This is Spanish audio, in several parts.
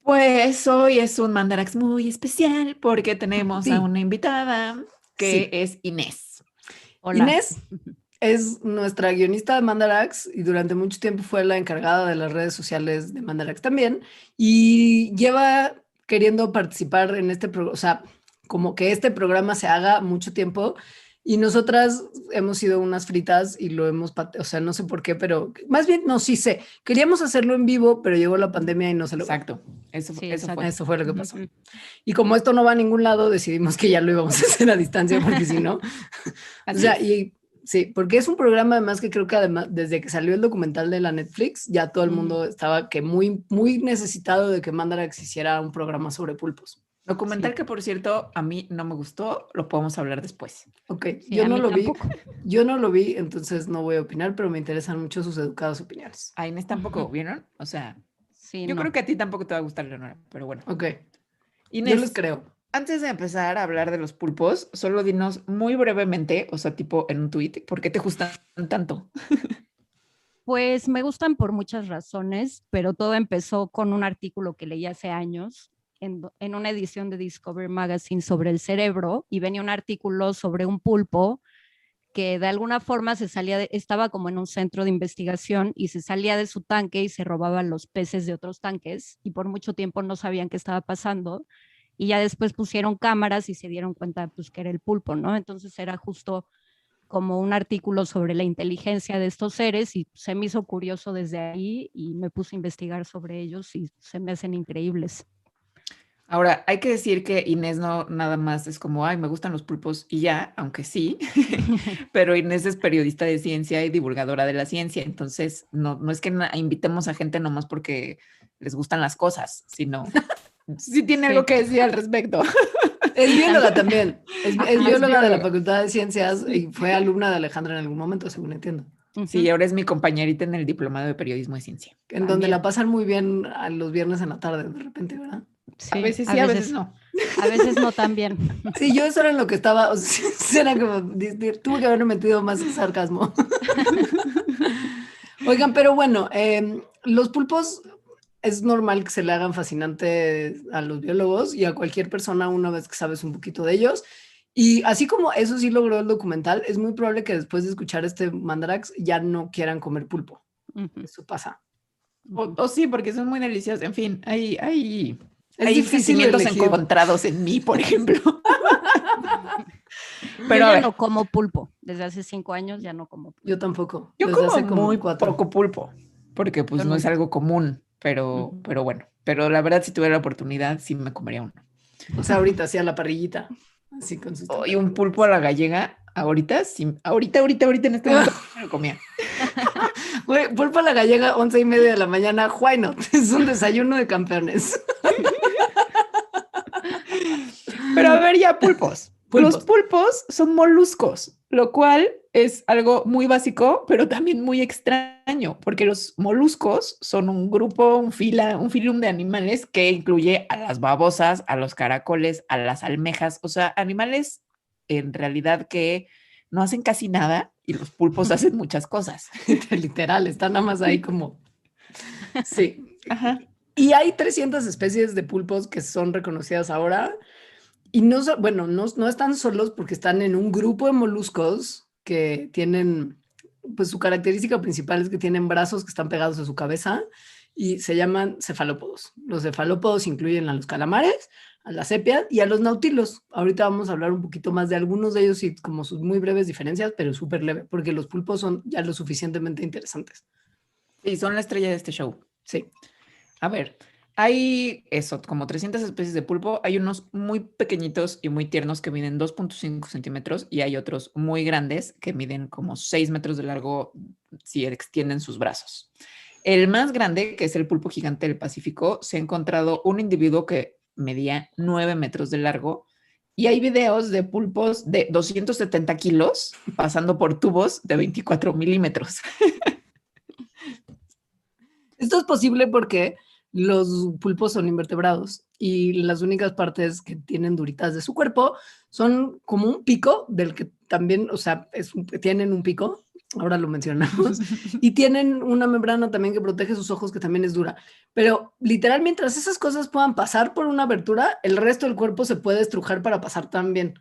Pues hoy es un Mandarax muy especial porque tenemos a Sí, una invitada que sí. es Inés. Hola. Inés es nuestra guionista de Mandarax y durante mucho tiempo fue la encargada de las redes sociales de Mandarax también y lleva queriendo participar en este programa, o sea, como que este programa se haga mucho tiempo y nosotras hemos sido unas fritas y lo hemos, o sea, no sé por qué, pero más bien, no, sí sé, queríamos hacerlo en vivo, pero llegó la pandemia y no se logró. Exacto, eso, Sí, eso exacto. fue. Eso fue lo que pasó. Y como esto no va a ningún lado, decidimos que ya lo íbamos a hacer a distancia, porque si no, o Así sea, es. y sí, porque es un programa además que creo que además, desde que salió el documental de la Netflix, ya todo el mundo estaba que muy, muy necesitado de que Mandarax hiciera un programa sobre pulpos. Documental Sí, que, por cierto, a mí no me gustó, lo podemos hablar después. Ok, sí, yo a no mí lo vi, tampoco. yo no lo vi, entonces no voy a opinar, pero me interesan mucho sus educadas opiniones. A Inés tampoco, ¿vieron? O sea, Sí, yo creo no. que a ti tampoco te va a gustar, Leonora, pero bueno. Ok, yo les Inés, creo. antes de empezar a hablar de los pulpos, solo dinos muy brevemente, o sea, tipo en un tweet, ¿por qué te gustan tanto? Pues me gustan por muchas razones, pero todo empezó con un artículo que leí hace años en una edición de Discover Magazine sobre el cerebro y venía un artículo sobre un pulpo que de alguna forma estaba como en un centro de investigación y se salía de su tanque y se robaban los peces de otros tanques y por mucho tiempo no sabían qué estaba pasando y ya después pusieron cámaras y se dieron cuenta pues que era el pulpo, ¿no? Entonces era justo como un artículo sobre la inteligencia de estos seres y se me hizo curioso desde ahí y me puse a investigar sobre ellos y se me hacen increíbles. Ahora, hay que decir que Inés no nada más es como, ay, me gustan los pulpos y ya, aunque sí, pero Inés es periodista de ciencia y divulgadora de la ciencia, entonces no es que invitemos a gente nomás porque les gustan las cosas, sino sí tiene algo Sí, que decir al respecto. Es sí, bióloga también. también, es Ajá. Es bióloga de la bióloga. Facultad de Ciencias y fue alumna de Alejandra en algún momento, según entiendo. Sí, Uh-huh. ahora es mi compañerita en el diplomado de periodismo de ciencia. En donde la También. pasan muy bien a los viernes en la tarde, de repente, ¿verdad? A Sí, veces sí, a veces no. a veces no tan bien. Sí, yo eso era en lo que estaba, o sea, era como, tuve que haberle metido más sarcasmo. Oigan, pero bueno, los pulpos es normal que se le hagan fascinante a los biólogos y a cualquier persona una vez que sabes un poquito de ellos. Y así como eso sí logró el documental, es muy probable que después de escuchar este Mandarax ya no quieran comer pulpo. Uh-huh. Eso pasa. Uh-huh. O sí, porque son muy deliciosas. En fin, Es hay difícil sentimientos elegir. encontrados en mí, por ejemplo. Yo Pero a ya ver, no como pulpo. Desde hace 5 años ya no como Yo pulpo. tampoco, yo desde como hace como muy 4. poco pulpo, porque pues Yo no es nunca. algo común, Uh-huh. pero bueno. Pero la verdad, si tuviera la oportunidad, sí me comería uno. O sea, ahorita hacía la parrillita, así con sus Y un pulpo tentáculos. a la gallega, ahorita, sí, ahorita en este momento me lo comía. Güey, pulpo a la gallega, 11:30 de la mañana, why not? Es un desayuno de campeones. Pero a ver, ya pulpos. Los Pulpos. pulpos son moluscos, lo cual es algo muy básico, pero también muy extraño, porque los moluscos son un grupo, un filum de animales que incluye a las babosas, a los caracoles, a las almejas, o sea, animales en realidad que no hacen casi nada y los pulpos hacen muchas cosas. Literal, está nada más ahí como... Sí. Ajá. Y hay 300 especies de pulpos que son reconocidas ahora. Y no, bueno, no están solos porque están en un grupo de moluscos que tienen, pues su característica principal es que tienen brazos que están pegados a su cabeza y se llaman cefalópodos. Los cefalópodos incluyen a los calamares, a las sepias y a los nautilos. Ahorita vamos a hablar un poquito más de algunos de ellos y como sus muy breves diferencias, pero súper leve, porque los pulpos son ya lo suficientemente interesantes. Sí, son la estrella de este show. Sí. A ver, hay eso, como 300 especies de pulpo. Hay unos muy pequeñitos y muy tiernos que miden 2.5 centímetros y hay otros muy grandes que miden como 6 metros de largo si extienden sus brazos. El más grande, que es el pulpo gigante del Pacífico, se ha encontrado un individuo que medía 9 metros de largo y hay videos de pulpos de 270 kilos pasando por tubos de 24 milímetros. Esto es posible porque los pulpos son invertebrados y las únicas partes que tienen duritas de su cuerpo son como un pico del que también, o sea, tienen un pico ahora lo mencionamos, y tienen una membrana también que protege sus ojos, que también es dura. Pero literal, mientras esas cosas puedan pasar por una abertura, el resto del cuerpo se puede estrujar para pasar también.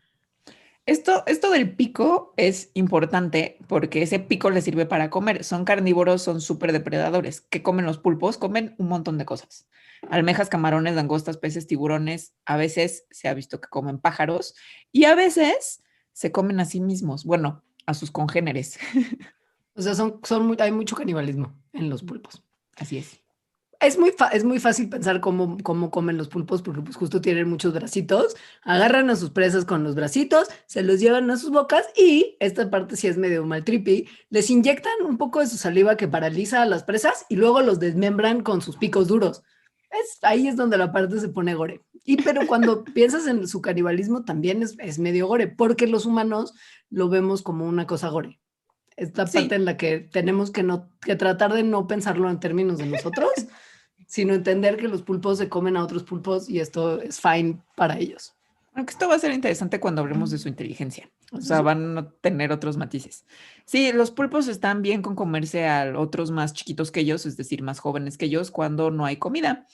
Esto del pico es importante porque ese pico les sirve para comer. Son carnívoros, son súper depredadores. ¿Qué comen los pulpos? Comen un montón de cosas. Almejas, camarones, langostas, peces, tiburones. A veces se ha visto que comen pájaros y a veces se comen a sí mismos. Bueno, a sus congéneres. O sea, hay mucho canibalismo en los pulpos. Así es. Es muy fácil pensar cómo comen los pulpos, porque pues justo tienen muchos bracitos, agarran a sus presas con los bracitos, se los llevan a sus bocas y esta parte sí es medio mal trippy, les inyectan un poco de su saliva que paraliza a las presas y luego los desmembran con sus picos duros. Ahí es donde la parte se pone gore. Pero cuando piensas en su canibalismo también es medio gore, porque los humanos lo vemos como una cosa gore. Esta parte en la que tenemos que tratar de no pensarlo en términos de nosotros, sino entender que los pulpos se comen a otros pulpos y esto es fine para ellos. Aunque esto va a ser interesante cuando hablemos de su inteligencia. O sea, van a tener otros matices. Sí, los pulpos están bien con comerse a otros más chiquitos que ellos, es decir, más jóvenes que ellos, cuando no hay comida.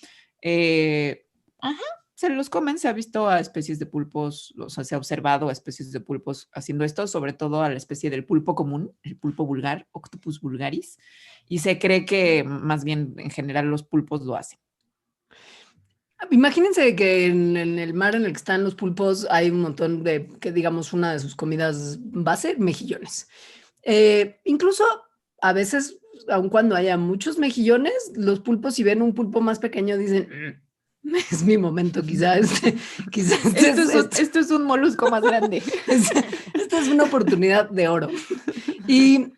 Se los comen, se ha visto a especies de pulpos, o sea, se ha observado a especies de pulpos haciendo esto, sobre todo a la especie del pulpo común, el pulpo vulgar, Octopus vulgaris, y se cree que más bien en general los pulpos lo hacen. Imagínense que en el mar en el que están los pulpos hay un montón que digamos una de sus comidas base, mejillones. Incluso a veces, aun cuando haya muchos mejillones, los pulpos si ven un pulpo más pequeño dicen, es mi momento, quizás. Esto es un molusco más grande. Esta es una oportunidad de oro. Y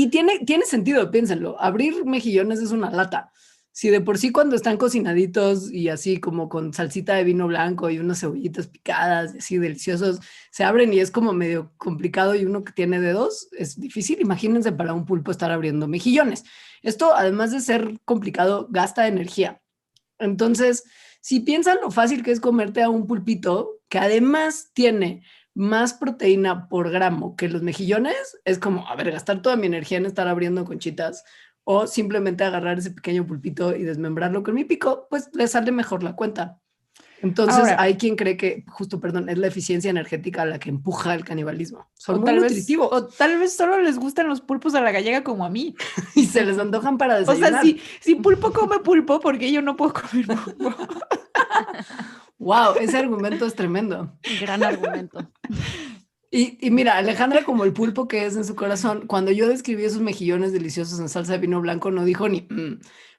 tiene sentido, piénsenlo. Abrir mejillones es una lata. Si de por sí cuando están cocinaditos y así como con salsita de vino blanco y unas cebollitas picadas, así deliciosos, se abren y es como medio complicado y uno que tiene dedos es difícil. Imagínense para un pulpo estar abriendo mejillones. Esto, además de ser complicado, gasta energía. Entonces, si piensan lo fácil que es comerte a un pulpito, que además tiene más proteína por gramo que los mejillones, es como, a ver, gastar toda mi energía en estar abriendo conchitas o simplemente agarrar ese pequeño pulpito y desmembrarlo con mi pico, pues le sale mejor la cuenta. Entonces, ahora, hay quien cree que, justo, perdón, es la eficiencia energética la que empuja el canibalismo. Son muy nutritivos. O tal vez solo les gustan los pulpos a la gallega como a mí. Y se les antojan para desayunar. O sea, si pulpo come pulpo, ¿por qué yo no puedo comer pulpo? Wow, ese argumento es tremendo. Gran argumento. Y mira, Alejandra, como el pulpo que es en su corazón, cuando yo describí esos mejillones deliciosos en salsa de vino blanco, no dijo ni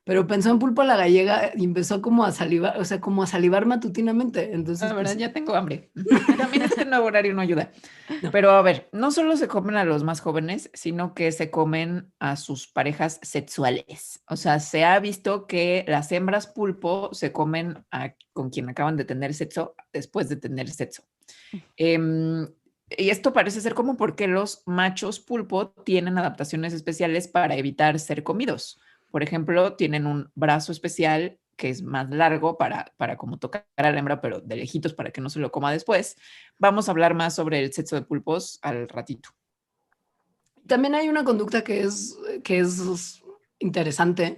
pero pensó en pulpo a la gallega y empezó como a salivar, o sea, como a salivar matutinamente. Entonces, la verdad, ya tengo hambre. También este nuevo horario no ayuda. Pero a ver, no solo se comen a los más jóvenes, sino que se comen a sus parejas sexuales. O sea, se ha visto que las hembras pulpo se comen con quien acaban de tener sexo después de tener sexo. Y esto parece ser como porque los machos pulpo tienen adaptaciones especiales para evitar ser comidos. Por ejemplo, tienen un brazo especial que es más largo para como tocar a la hembra, pero de lejitos para que no se lo coma después. Vamos a hablar más sobre el sexo de pulpos al ratito. También hay una conducta que es interesante,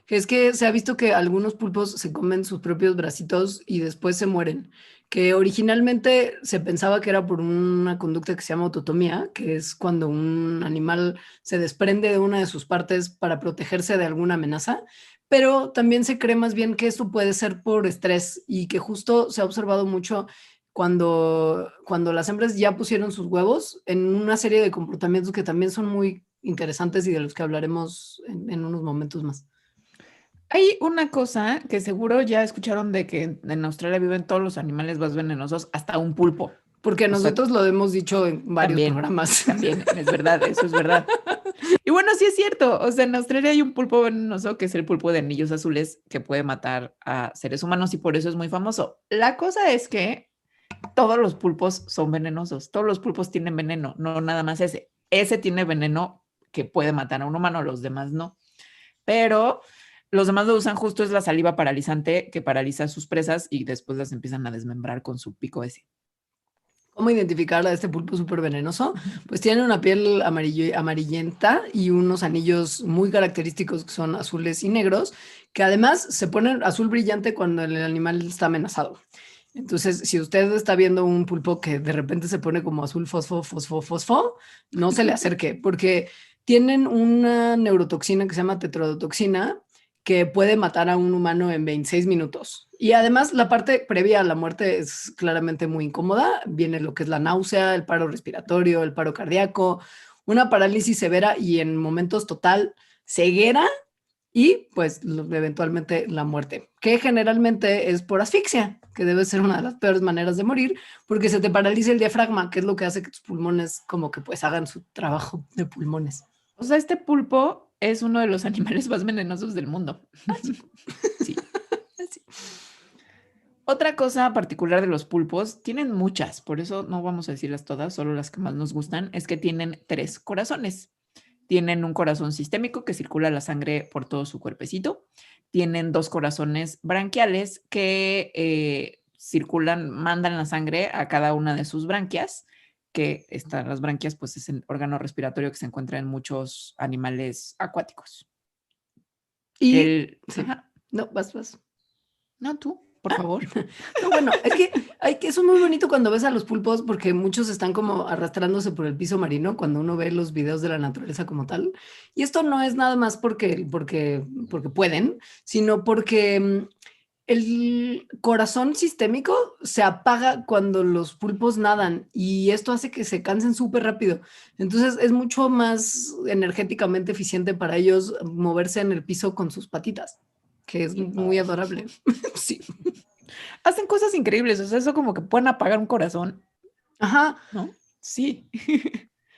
que es que se ha visto que algunos pulpos se comen sus propios bracitos y después se mueren, que originalmente se pensaba que era por una conducta que se llama autotomía, que es cuando un animal se desprende de una de sus partes para protegerse de alguna amenaza, pero también se cree más bien que esto puede ser por estrés y que justo se ha observado mucho cuando las hembras ya pusieron sus huevos en una serie de comportamientos que también son muy interesantes y de los que hablaremos en unos momentos más. Hay una cosa que seguro ya escucharon de que en Australia viven todos los animales más venenosos, hasta un pulpo. Porque nosotros lo hemos dicho en varios programas. También, es verdad, eso es verdad. Y bueno, sí es cierto. O sea, en Australia hay un pulpo venenoso que es el pulpo de anillos azules que puede matar a seres humanos y por eso es muy famoso. La cosa es que todos los pulpos son venenosos. Todos los pulpos tienen veneno, no nada más ese. Ese tiene veneno que puede matar a un humano, los demás no. Pero los demás lo usan justo es la saliva paralizante que paraliza a sus presas y después las empiezan a desmembrar con su pico ese. ¿Cómo identificar a este pulpo súper venenoso? Pues tiene una piel amarillenta y unos anillos muy característicos que son azules y negros, que además se ponen azul brillante cuando el animal está amenazado. Entonces, si usted está viendo un pulpo que de repente se pone como azul fosfo, no se le acerque, porque tienen una neurotoxina que se llama tetrodotoxina, que puede matar a un humano en 26 minutos. Y además la parte previa a la muerte es claramente muy incómoda. Viene lo que es la náusea, el paro respiratorio, el paro cardíaco, una parálisis severa y en momentos total ceguera y pues eventualmente la muerte, que generalmente es por asfixia, que debe ser una de las peores maneras de morir, porque se te paraliza el diafragma, que es lo que hace que tus pulmones como que pues hagan su trabajo de pulmones. O sea, este pulpo es uno de los animales más venenosos del mundo. Sí. Sí. Otra cosa particular de los pulpos, tienen muchas, por eso no vamos a decirlas todas, solo las que más nos gustan, es que tienen 3 corazones. Tienen un corazón sistémico que circula la sangre por todo su cuerpecito. Tienen 2 corazones branquiales que circulan, mandan la sangre a cada una de sus branquias, que están las branquias, pues es el órgano respiratorio que se encuentra en muchos animales acuáticos. Y sí. No, vas. No, tú, por favor. No, bueno, es que eso es muy bonito cuando ves a los pulpos porque muchos están como arrastrándose por el piso marino cuando uno ve los videos de la naturaleza como tal. Y esto no es nada más porque pueden, sino porque el corazón sistémico se apaga cuando los pulpos nadan y esto hace que se cansen súper rápido. Entonces es mucho más energéticamente eficiente para ellos moverse en el piso con sus patitas, que es muy adorable. Sí. Hacen cosas increíbles, o sea, eso como que pueden apagar un corazón. Ajá. ¿No? Sí.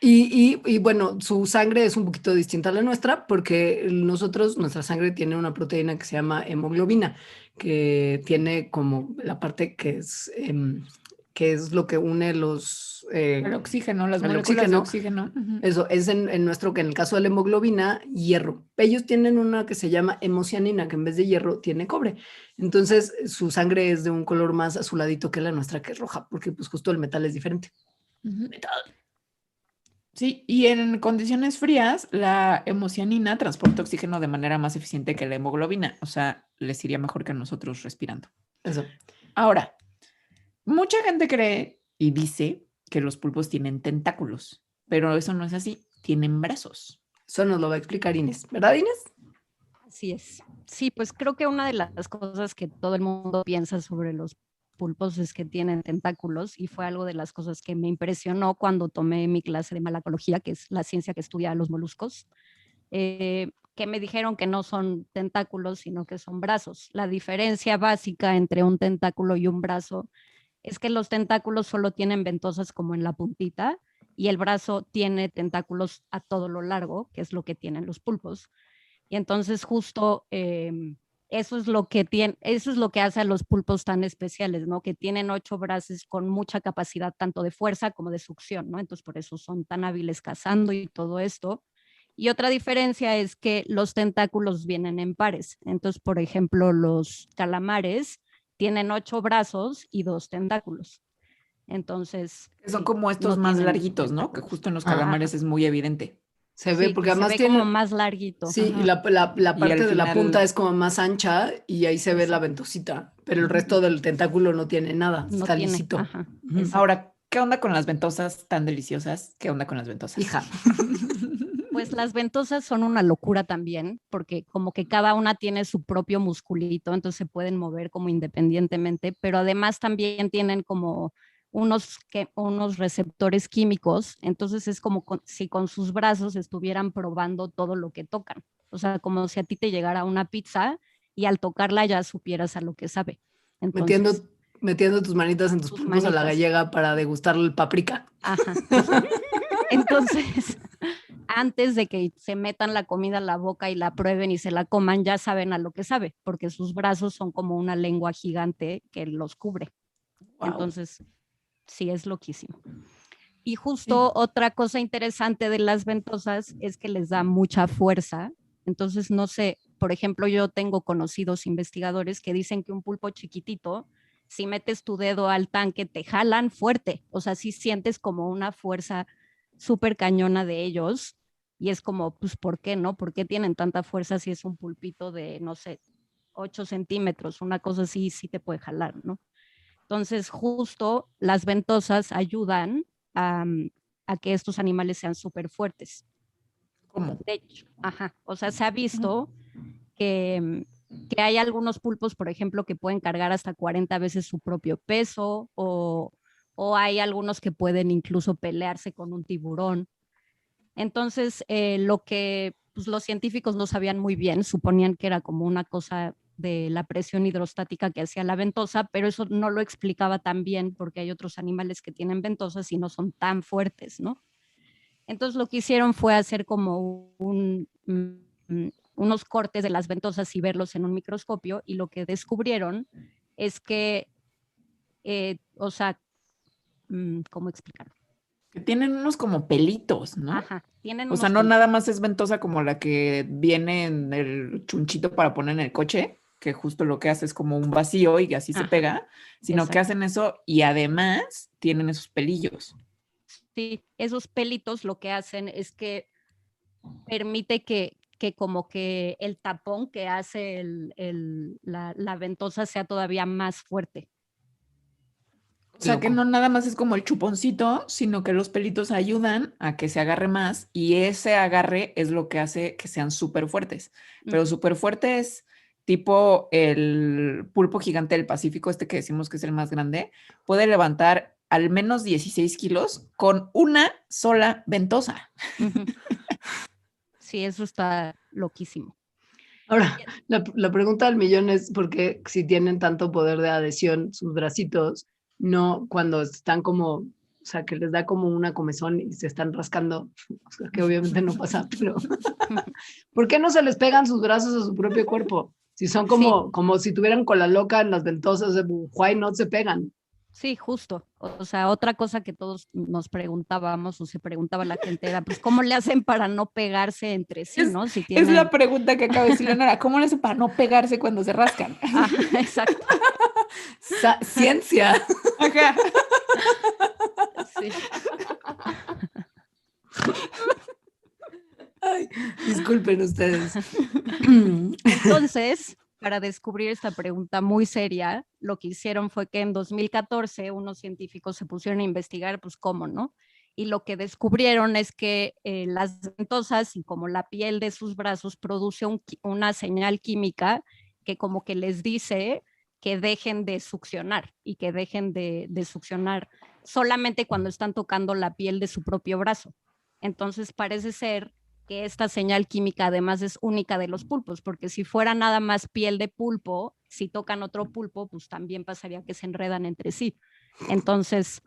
Y bueno, su sangre es un poquito distinta a la nuestra porque nuestra sangre tiene una proteína que se llama hemoglobina, que tiene como la parte que es lo que une El oxígeno, las el moléculas de oxígeno. oxígeno. Eso es que en el caso de la hemoglobina, hierro. Ellos tienen una que se llama hemocianina, que en vez de hierro tiene cobre. Entonces, su sangre es de un color más azuladito que la nuestra, que es roja, porque pues justo el metal es diferente. Metal. Sí, y en condiciones frías, la hemocianina transporta oxígeno de manera más eficiente que la hemoglobina. O sea, les iría mejor que nosotros respirando. Eso. Ahora, mucha gente cree y dice que los pulpos tienen tentáculos, pero eso no es así. Tienen brazos. Eso nos lo va a explicar Inés, ¿verdad, Inés? Así es. Sí, pues creo que una de las cosas que todo el mundo piensa sobre los pulpos es que tienen tentáculos y fue algo de las cosas que me impresionó cuando tomé mi clase de malacología, que es la ciencia que estudia los moluscos, que me dijeron que no son tentáculos, sino que son brazos. La diferencia básica entre un tentáculo y un brazo es que los tentáculos solo tienen ventosas como en la puntita y el brazo tiene tentáculos a todo lo largo, que es lo que tienen los pulpos. Y entonces justo eso es lo que hace a los pulpos tan especiales, ¿no? Que tienen 8 brazos con mucha capacidad tanto de fuerza como de succión, ¿no? Entonces por eso son tan hábiles cazando y todo esto. Y otra diferencia es que los tentáculos vienen en pares. Entonces, por ejemplo, los calamares tienen 8 brazos y 2 tentáculos. Entonces, Son como estos no más tienen larguitos, ¿no? Que justo en los calamares es muy evidente. Se ve, sí, porque que se además ve tiene como más larguito. Sí, Ajá. y la Y parte al de la final- punta es como más ancha y ahí se ve la ventosita, pero el resto del tentáculo no tiene nada, No está tiene, lisito. ajá, Ujú. exacto. Ahora, ¿qué onda con las ventosas tan deliciosas? ¿Qué onda con las ventosas? Hija, Pues las ventosas son una locura también, porque como que cada una tiene su propio musculito, entonces se pueden mover como independientemente, pero además también tienen como unos receptores químicos, entonces es como si con sus brazos estuvieran probando todo lo que tocan. O sea, como si a ti te llegara una pizza y al tocarla ya supieras a lo que sabe. Entonces, metiendo tus manitas en tus tus pulpos a la manitas. gallega para degustar el paprika. Ajá, justo. Entonces, antes de que se metan la comida a la boca y la prueben y se la coman, ya saben a lo que sabe, porque sus brazos son como una lengua gigante que los cubre. Wow. Entonces, sí, es loquísimo. Y justo otra cosa interesante de las ventosas es que les da mucha fuerza. Entonces, no sé, por ejemplo, yo tengo conocidos investigadores que dicen que un pulpo chiquitito si metes tu dedo al tanque, te jalan fuerte. O sea, sí sientes como una fuerza súper cañona de ellos. Y es como, pues, ¿por qué no? ¿Por qué tienen tanta fuerza si es un pulpito de, no sé, 8 centímetros? Una cosa así sí te puede jalar, ¿no? Entonces, justo las ventosas ayudan a que estos animales sean súper fuertes. ¿Cómo? De hecho, ajá, o sea, se ha visto que hay algunos pulpos, por ejemplo, que pueden cargar hasta 40 veces su propio peso o hay algunos que pueden incluso pelearse con un tiburón. Entonces, lo que pues, los científicos no sabían muy bien, suponían que era como una cosa de la presión hidrostática que hacía la ventosa, pero eso no lo explicaba tan bien porque hay otros animales que tienen ventosas y no son tan fuertes, ¿no? Entonces lo que hicieron fue hacer como unos cortes de las ventosas y verlos en un microscopio y lo que descubrieron es que, o sea, ¿cómo explicarlo? Que tienen unos como pelitos, ¿no? Ajá, tienen O sea, unos no pelitos. nada más es ventosa como la que viene en el chunchito para poner en el coche, que justo lo que hace es como un vacío y así se Ajá, pega, sino que exacto. hacen eso y además tienen esos pelillos. Sí, esos pelitos lo que hacen es que permite que como que el tapón que hace la ventosa sea todavía más fuerte. O Qué sea, que loco. no nada más es como el chuponcito, sino que los pelitos ayudan a que se agarre más y ese agarre es lo que hace que sean súper fuertes. Pero súper fuertes, tipo el pulpo gigante del Pacífico, este que decimos que es el más grande, puede levantar al menos 16 kilos con una sola ventosa. Uh-huh. Sí, eso está loquísimo. Ahora, la pregunta del millón es por qué si tienen tanto poder de adhesión sus bracitos, no cuando están como, o sea, que les da como una comezón y se están rascando, o sea, que obviamente no pasa, pero ¿por qué no se les pegan sus brazos a su propio cuerpo? Si son Sí, como si tuvieran cola loca en las ventosas, why no se pegan? sí, justo. O sea, otra cosa que todos nos preguntábamos o se preguntaba la gente era, pues, ¿cómo le hacen para no pegarse entre sí, Es, no? Si es la tienen... pregunta que acaba de decir Leonora. ¿Cómo le hace para no pegarse cuando se rascan? Ah, exacto. Ciencia. Ajá. Sí. Ay, disculpen ustedes. Entonces, para descubrir esta pregunta muy seria, lo que hicieron fue que en 2014 unos científicos se pusieron a investigar, pues cómo, ¿no? Y lo que descubrieron es que las ventosas y como la piel de sus brazos produce una señal química que como que les dice que dejen de succionar y que dejen de succionar solamente cuando están tocando la piel de su propio brazo. Entonces parece ser que esta señal química además es única de los pulpos, porque si fuera nada más piel de pulpo, si tocan otro pulpo, pues también pasaría que se enredan entre sí. Entonces,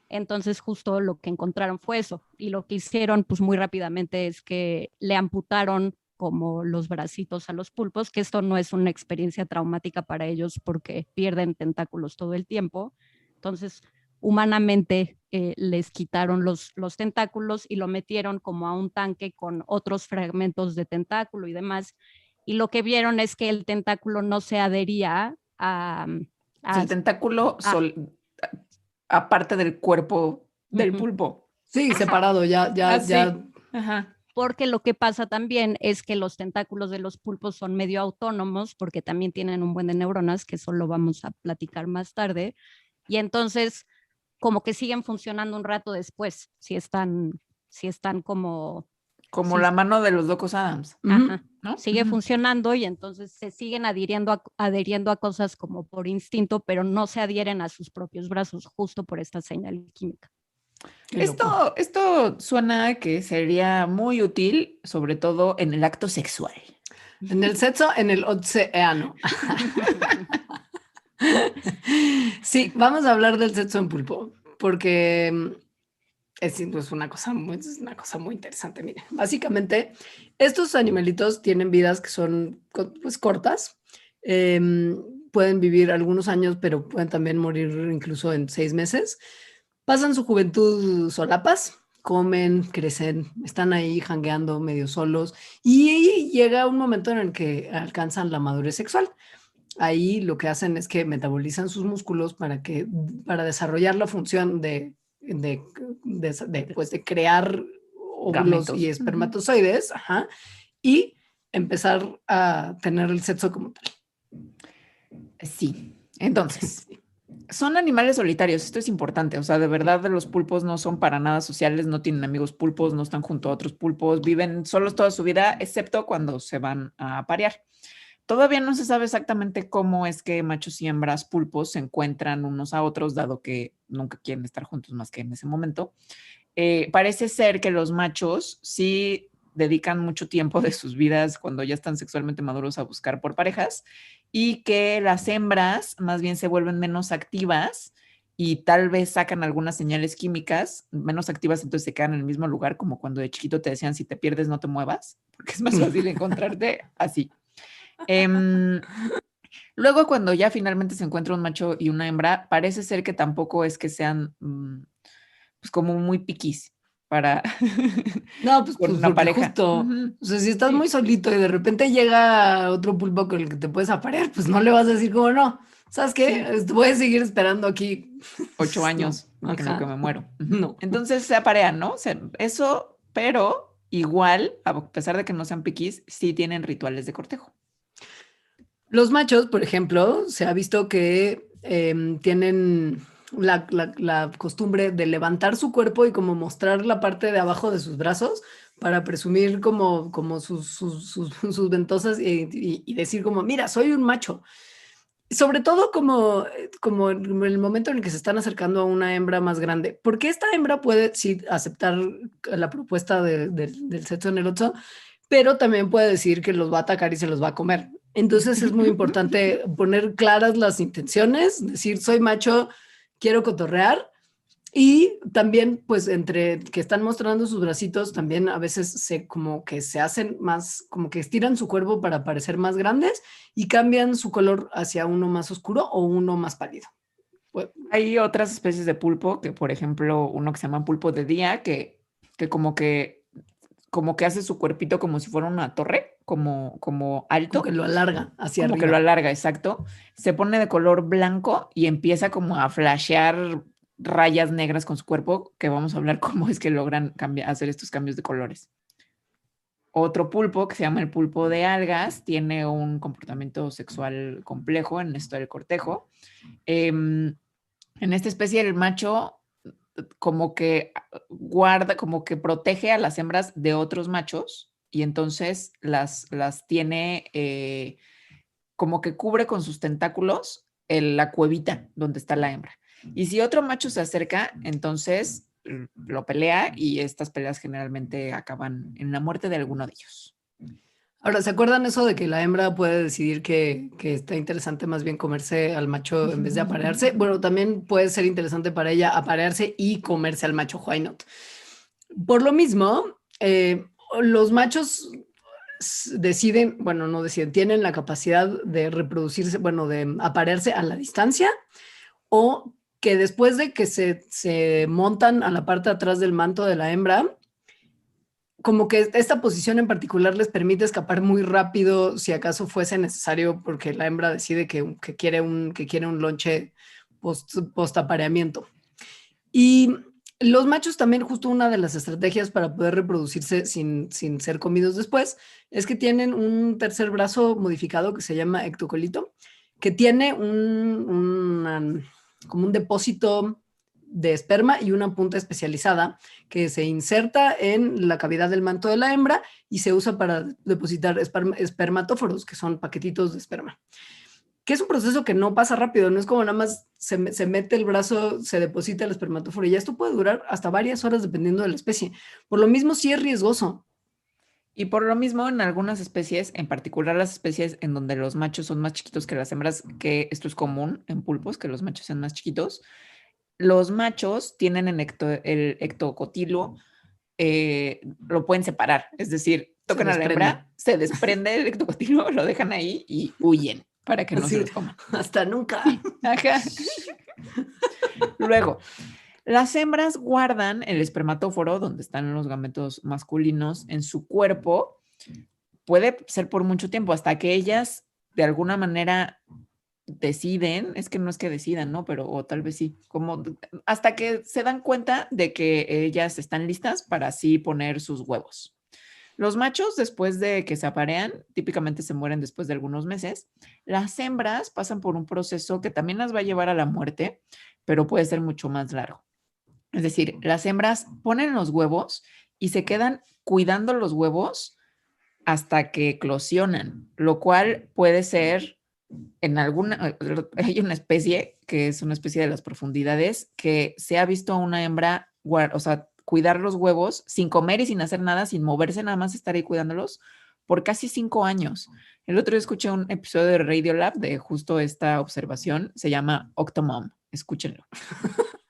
entonces justo lo que encontraron fue eso. Y lo que hicieron, pues muy rápidamente, es que le amputaron como los bracitos a los pulpos, que esto no es una experiencia traumática para ellos porque pierden tentáculos todo el tiempo. Entonces, humanamente les quitaron los tentáculos y lo metieron como a un tanque con otros fragmentos de tentáculo y demás. Y lo que vieron es que el tentáculo no se adhería O sea, a, el tentáculo a aparte del cuerpo del uh-huh. pulpo. Sí, separado, ya. Así. Ajá. Porque lo que pasa también es que los tentáculos de los pulpos son medio autónomos porque también tienen un buen de neuronas, que eso lo vamos a platicar más tarde, y entonces como que siguen funcionando un rato después, si están como, Como si, la mano de los locos Adams, ajá, ¿no? sigue funcionando y entonces se siguen adheriendo a cosas como por instinto, pero no se adhieren a sus propios brazos justo por esta señal química. Qué loco. Esto suena que sería muy útil, sobre todo en el acto sexual. En el sexo, en el océano. Sí, vamos a hablar del sexo en pulpo, porque es es una cosa muy interesante. Miren, básicamente, estos animalitos tienen vidas que son pues, cortas. Pueden vivir algunos años, pero pueden también morir incluso en 6 meses. Pasan su juventud solapas, comen, crecen, están ahí jangueando medio solos y llega un momento en el que alcanzan la madurez sexual. ahí lo que hacen es que metabolizan sus músculos para desarrollar la función pues, de crear óvulos Gametos. y espermatozoides, ajá, y empezar a tener el sexo como tal. Sí. Entonces, son animales solitarios, esto es importante, o sea, de verdad los pulpos no son para nada sociales, no tienen amigos pulpos, no están junto a otros pulpos, viven solos toda su vida, excepto cuando se van a aparear. Todavía no se sabe exactamente cómo es que machos y hembras pulpos se encuentran unos a otros, dado que nunca quieren estar juntos más que en ese momento. Parece ser que los machos sí dedican mucho tiempo de sus vidas cuando ya están sexualmente maduros a buscar por parejas y que las hembras más bien se vuelven menos activas y tal vez sacan algunas señales químicas menos activas, entonces se quedan en el mismo lugar, como cuando de chiquito te decían, si te pierdes no te muevas, porque es más fácil encontrarte así. Luego, cuando ya finalmente se encuentra un macho y una hembra, parece ser que tampoco es que sean pues como muy piquis para No, pues, con pues una porque pareja. justo, Ujú. o sea, si estás Sí. muy solito y de repente llega otro pulpo con el que te puedes aparear, pues no le vas a decir como no. ¿Sabes qué? Sí, Voy a seguir esperando aquí. 8 No, años en lo que ajá, me muero. Ujú. no. Entonces se aparean, ¿no? Eso, pero igual, a pesar de que no sean piquis, sí tienen rituales de cortejo. Los machos, por ejemplo, se ha visto que tienen la costumbre de levantar su cuerpo y como mostrar la parte de abajo de sus brazos para presumir como sus ventosas y decir como, mira, soy un macho. Sobre todo como en el momento en el que se están acercando a una hembra más grande, porque esta hembra puede sí aceptar la propuesta del sexo en el otro, pero también puede decir que los va a atacar y se los va a comer. Entonces es muy importante poner claras las intenciones, decir soy macho, quiero cotorrear. Y también, pues, entre que están mostrando sus bracitos, también a veces como que se hacen más, como que estiran su cuerpo para parecer más grandes y cambian su color hacia uno más oscuro o uno más pálido. Pues, Hay otras especies de pulpo, que por ejemplo, uno que se llama pulpo de día, que como que hace su cuerpito como si fuera una torre, como como que alto, lo alarga hacia como que lo arriba. alarga, exacto. Se pone de color blanco y empieza como a flashear rayas negras con su cuerpo, que vamos a hablar cómo es que logran hacer estos cambios de colores. Otro pulpo, que se llama el pulpo de algas, tiene un comportamiento sexual complejo en esto del cortejo. En esta especie, el macho como que guarda, como que protege a las hembras de otros machos y entonces las tiene como que cubre con sus tentáculos la cuevita donde está la hembra. Y si otro macho se acerca, entonces lo pelea y estas peleas generalmente acaban en la muerte de alguno de ellos. Ahora, ¿se acuerdan eso de que la hembra puede decidir que está interesante más bien comerse al macho en vez de aparearse? Bueno, también puede ser interesante para ella aparearse y comerse al macho, why not? Por lo mismo, los machos deciden, bueno, no deciden, tienen la capacidad de reproducirse, bueno, de aparearse a la distancia o que después de que se montan a la parte de atrás del manto de la hembra, como que esta posición en particular les permite escapar muy rápido si acaso fuese necesario porque la hembra decide que quiere un lonche post apareamiento. Y los machos también, justo una de las estrategias para poder reproducirse sin ser comidos después, es que tienen un tercer brazo modificado que se llama ectocolito, que tiene como un depósito de esperma y una punta especializada que se inserta en la cavidad del manto de la hembra y se usa para depositar espermatóforos, que son paquetitos de esperma. Que es un proceso que no pasa rápido, no es como nada más se mete el brazo, se deposita el espermatóforo y ya esto puede durar hasta varias horas dependiendo de la especie. Por lo mismo sí es riesgoso. Y por lo mismo, en algunas especies, en particular las especies en donde los machos son más chiquitos que las hembras, que esto es común en pulpos, que los machos sean más chiquitos, los machos tienen el ectocotilo, lo pueden separar, es decir, Se tocan a la desprende. hembra, se desprende el ectocotilo, lo dejan ahí y huyen para que no se Así, los coman. hasta nunca. Sí, ajá. Luego, las hembras guardan el espermatóforo, donde están los gametos masculinos, en su cuerpo. Puede ser por mucho tiempo, hasta que ellas de alguna manera deciden, es que no es que decidan, ¿no? Pero o tal vez sí, como hasta que se dan cuenta de que ellas están listas para así poner sus huevos. Los machos, después de que se aparean, típicamente se mueren después de algunos meses. Las hembras pasan por un proceso que también las va a llevar a la muerte, pero puede ser mucho más largo. Es decir, las hembras ponen los huevos y se quedan cuidando los huevos hasta que eclosionan, lo cual puede ser en alguna, hay una especie que es una especie de las profundidades que se ha visto a una hembra, o sea, cuidar los huevos sin comer y sin hacer nada, sin moverse, nada más estar ahí cuidándolos por casi 5 años. El otro día escuché un episodio de Radiolab de justo esta observación, se llama Octomom, escúchenlo.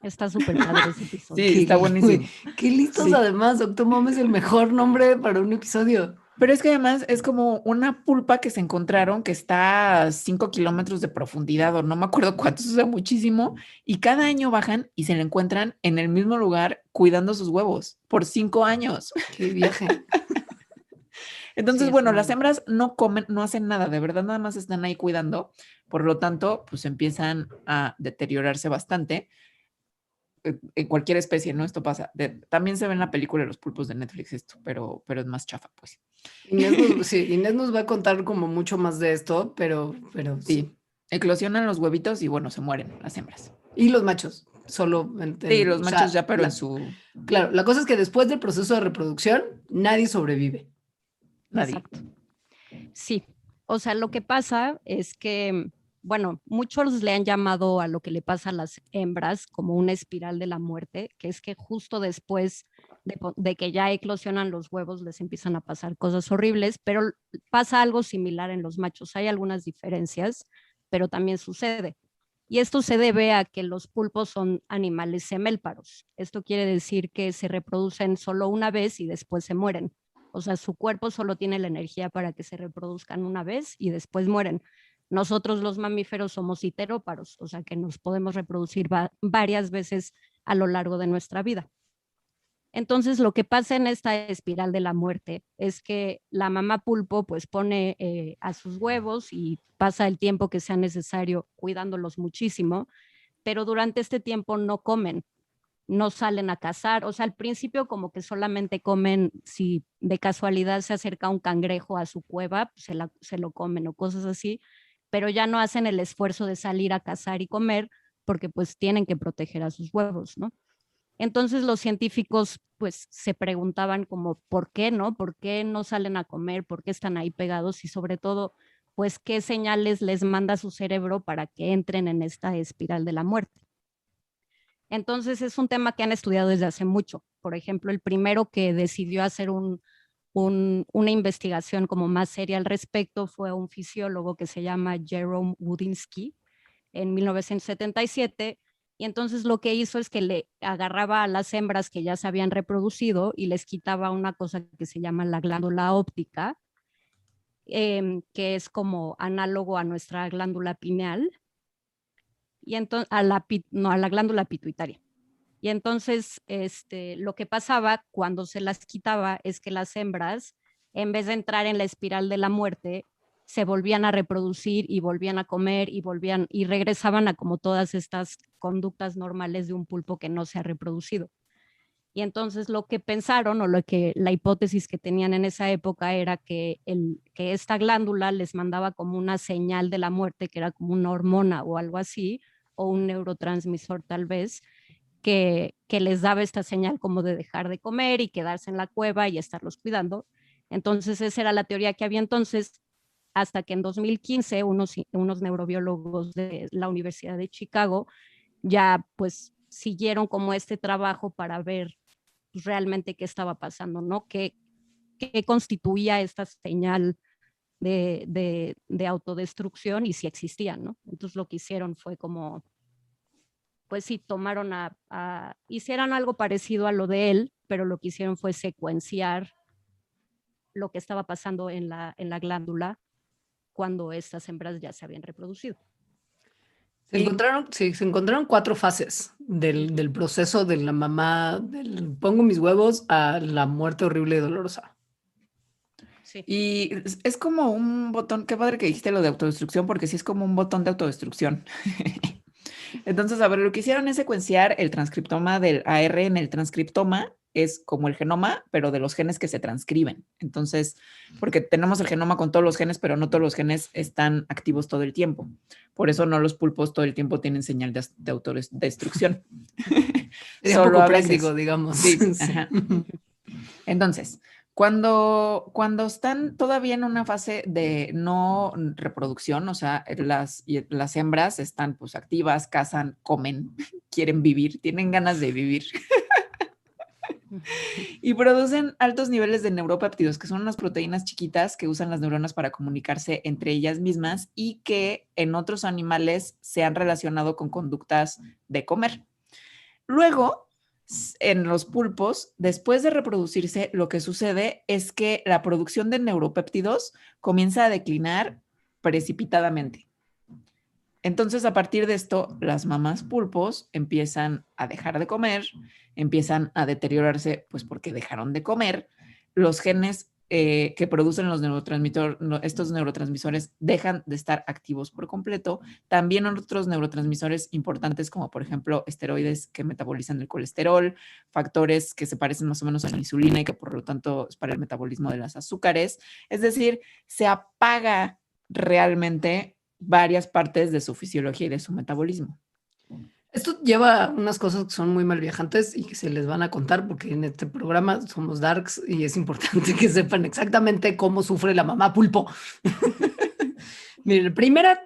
Está súper padre ese episodio. Sí, está buenísimo. Qué listos Sí. además, Octomom es el mejor nombre para un episodio. Pero es que además es como una pulpa que se encontraron que está a 5 kilómetros de profundidad o no me acuerdo cuántos, o sea, muchísimo. Y cada año bajan y se la encuentran en el mismo lugar cuidando sus huevos por 5 años. Qué viaje. Entonces, Sí, bueno, está las bueno. hembras no comen, no hacen nada, de verdad nada más están ahí cuidando. Por lo tanto, pues empiezan a deteriorarse bastante. En cualquier especie, ¿no? Esto pasa. También se ve en la película de los pulpos de Netflix esto, pero es más chafa, pues. Inés nos va a contar como mucho más de esto, pero sí. Sí, eclosionan los huevitos y bueno, se mueren las hembras. Y los machos, solo Sí, los o machos sea, ya, pero en su... claro, la cosa es que después del proceso de reproducción, nadie sobrevive. Nadie. Exacto. Sí, o sea, lo que pasa es que, bueno, muchos le han llamado a lo que le pasa a las hembras como una espiral de la muerte, que es que justo después de que ya eclosionan los huevos les empiezan a pasar cosas horribles, pero pasa algo similar en los machos. Hay algunas diferencias, pero también sucede. Y esto se debe a que los pulpos son animales semélparos. Esto quiere decir que se reproducen solo una vez y después se mueren. O sea, su cuerpo solo tiene la energía para que se reproduzcan una vez y después mueren. Nosotros los mamíferos somos heteróparos, o sea que nos podemos reproducir varias veces a lo largo de nuestra vida. Entonces, lo que pasa en esta espiral de la muerte es que la mamá pulpo pues pone a sus huevos y pasa el tiempo que sea necesario cuidándolos muchísimo, pero durante este tiempo no comen, no salen a cazar. O sea, al principio como que solamente comen, si de casualidad se acerca un cangrejo a su cueva, pues se lo comen o cosas así, pero ya no hacen el esfuerzo de salir a cazar y comer porque pues tienen que proteger a sus huevos, ¿no? Entonces los científicos pues se preguntaban como, ¿por qué no? ¿Por qué no salen a comer? ¿Por qué están ahí pegados? Y sobre todo, pues, ¿qué señales les manda su cerebro para que entren en esta espiral de la muerte? Entonces es un tema que han estudiado desde hace mucho. Por ejemplo, el primero que decidió hacer una investigación como más seria al respecto fue un fisiólogo que se llama Jerome Woodinski en 1977. Y entonces lo que hizo es que le agarraba a las hembras que ya se habían reproducido y les quitaba una cosa que se llama la glándula óptica, que es como análogo a nuestra glándula pineal, y entonces a la glándula pituitaria. Y entonces lo que pasaba cuando se las quitaba es que las hembras, en vez de entrar en la espiral de la muerte, se volvían a reproducir y volvían a comer y regresaban a como todas estas conductas normales de un pulpo que no se ha reproducido. Y entonces lo que pensaron o la hipótesis que tenían en esa época era que esta glándula les mandaba como una señal de la muerte, que era como una hormona o algo así, o un neurotransmisor tal vez, que les daba esta señal como de dejar de comer y quedarse en la cueva y estarlos cuidando. Entonces esa era la teoría que había entonces, hasta que en 2015 unos neurobiólogos de la Universidad de Chicago ya pues siguieron como este trabajo para ver pues, realmente qué estaba pasando, ¿no? ¿Qué constituía esta señal de autodestrucción y si existían, ¿no? Entonces lo que hicieron fue como, pues sí, tomaron hicieron algo parecido a lo de él, pero lo que hicieron fue secuenciar lo que estaba pasando en la glándula cuando estas hembras ya se habían reproducido. Se encontraron 4 fases del proceso de la mamá, del pongo mis huevos a la muerte horrible y dolorosa. Sí. Y es como un botón, qué padre que dijiste lo de autodestrucción, porque sí es como un botón de autodestrucción. Entonces, a ver, lo que hicieron es secuenciar el transcriptoma del AR en el transcriptoma, es como el genoma, pero de los genes que se transcriben. Entonces, porque tenemos el genoma con todos los genes, pero no todos los genes están activos todo el tiempo. Por eso no los pulpos todo el tiempo tienen señal de autodestrucción. Sería un Solo poco a veces. práctico, digamos. Sí, Sí. ajá. Entonces, cuando están todavía en una fase de no reproducción, o sea, las hembras están pues activas, cazan, comen, quieren vivir, tienen ganas de vivir y producen altos niveles de neuropéptidos, que son unas proteínas chiquitas que usan las neuronas para comunicarse entre ellas mismas y que en otros animales se han relacionado con conductas de comer. Luego, en los pulpos, después de reproducirse, lo que sucede es que la producción de neuropéptidos comienza a declinar precipitadamente. Entonces, a partir de esto, las mamás pulpos empiezan a dejar de comer, empiezan a deteriorarse, pues porque dejaron de comer. Los genes que producen estos neurotransmisores dejan de estar activos por completo. También otros neurotransmisores importantes, como por ejemplo esteroides que metabolizan el colesterol, factores que se parecen más o menos a la insulina y que por lo tanto es para el metabolismo de las azúcares. Es decir, se apaga realmente varias partes de su fisiología y de su metabolismo. Esto lleva unas cosas que son muy mal viajantes y que se les van a contar porque en este programa somos darks y es importante que sepan exactamente cómo sufre la mamá pulpo. Miren,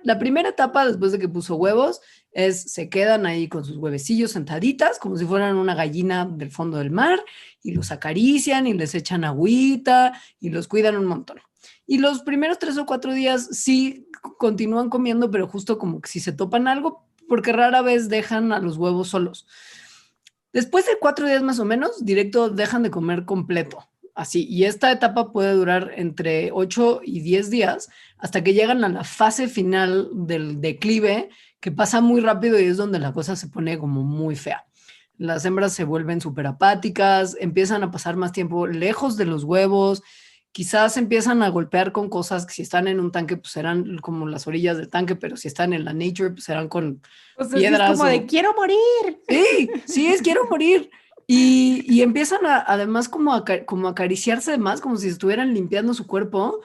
la primera etapa después de que puso huevos es se quedan ahí con sus huevecillos sentaditas como si fueran una gallina del fondo del mar y los acarician y les echan agüita y los cuidan un montón. Y los primeros 3 o 4 días sí continúan comiendo, pero justo como que si se topan algo, porque rara vez dejan a los huevos solos. Después de 4 días más o menos, directo dejan de comer completo. Así, y esta etapa puede durar entre 8 y 10 días hasta que llegan a la fase final del declive, que pasa muy rápido y es donde la cosa se pone como muy fea. Las hembras se vuelven súper apáticas, empiezan a pasar más tiempo lejos de los huevos, quizás empiezan a golpear con cosas que si están en un tanque, pues serán como las orillas del tanque, pero si están en la nature, pues serán con Pues piedras. Es como de quiero morir. Sí, es quiero morir. Y empiezan además como a acariciarse más, como si estuvieran limpiando su cuerpo.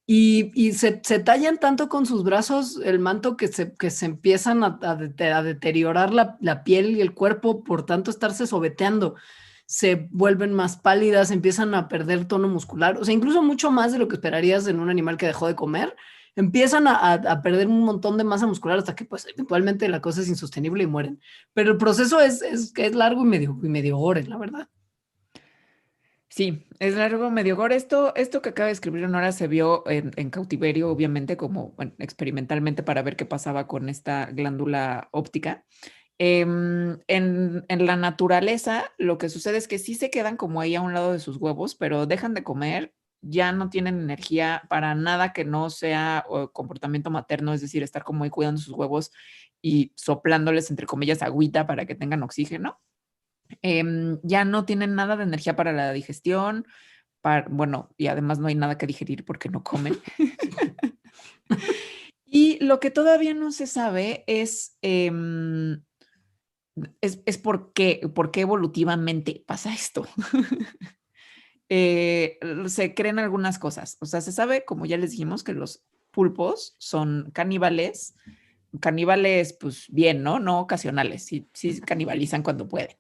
Y se tallan tanto con sus brazos el manto que se empiezan a deteriorar la piel y el cuerpo por tanto estarse sobeteando. Se vuelven más pálidas, empiezan a perder tono muscular, o sea, incluso mucho más de lo que esperarías en un animal que dejó de comer. Empiezan a perder un montón de masa muscular hasta que pues eventualmente la cosa es insostenible y mueren. Pero el proceso es largo y medio gore, la verdad. Sí, es largo, medio gore. Esto que acaba de escribir Nora se vio en cautiverio, obviamente, como bueno, experimentalmente para ver qué pasaba con esta glándula óptica. En la naturaleza, lo que sucede es que sí se quedan como ahí a un lado de sus huevos, pero dejan de comer, ya no tienen energía para nada que no sea comportamiento materno, es decir, estar como ahí cuidando sus huevos y soplándoles, entre comillas, agüita para que tengan oxígeno. Ya no tienen nada de energía para la digestión, bueno, y además no hay nada que digerir porque no comen. Y lo que todavía no se sabe es por qué evolutivamente pasa esto. Se creen algunas cosas. O sea, se sabe, como ya les dijimos, que los pulpos son caníbales, pues bien, ¿no? No ocasionales, sí canibalizan cuando pueden.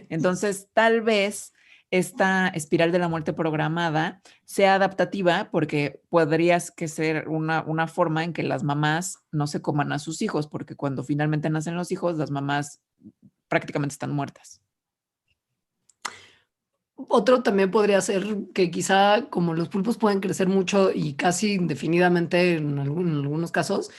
Entonces, tal vez esta espiral de la muerte programada sea adaptativa porque podrías que ser una forma en que las mamás no se coman a sus hijos, porque cuando finalmente nacen los hijos, las mamás prácticamente están muertas. Otro también podría ser que quizá como los pulpos pueden crecer mucho y casi indefinidamente en algunos casos,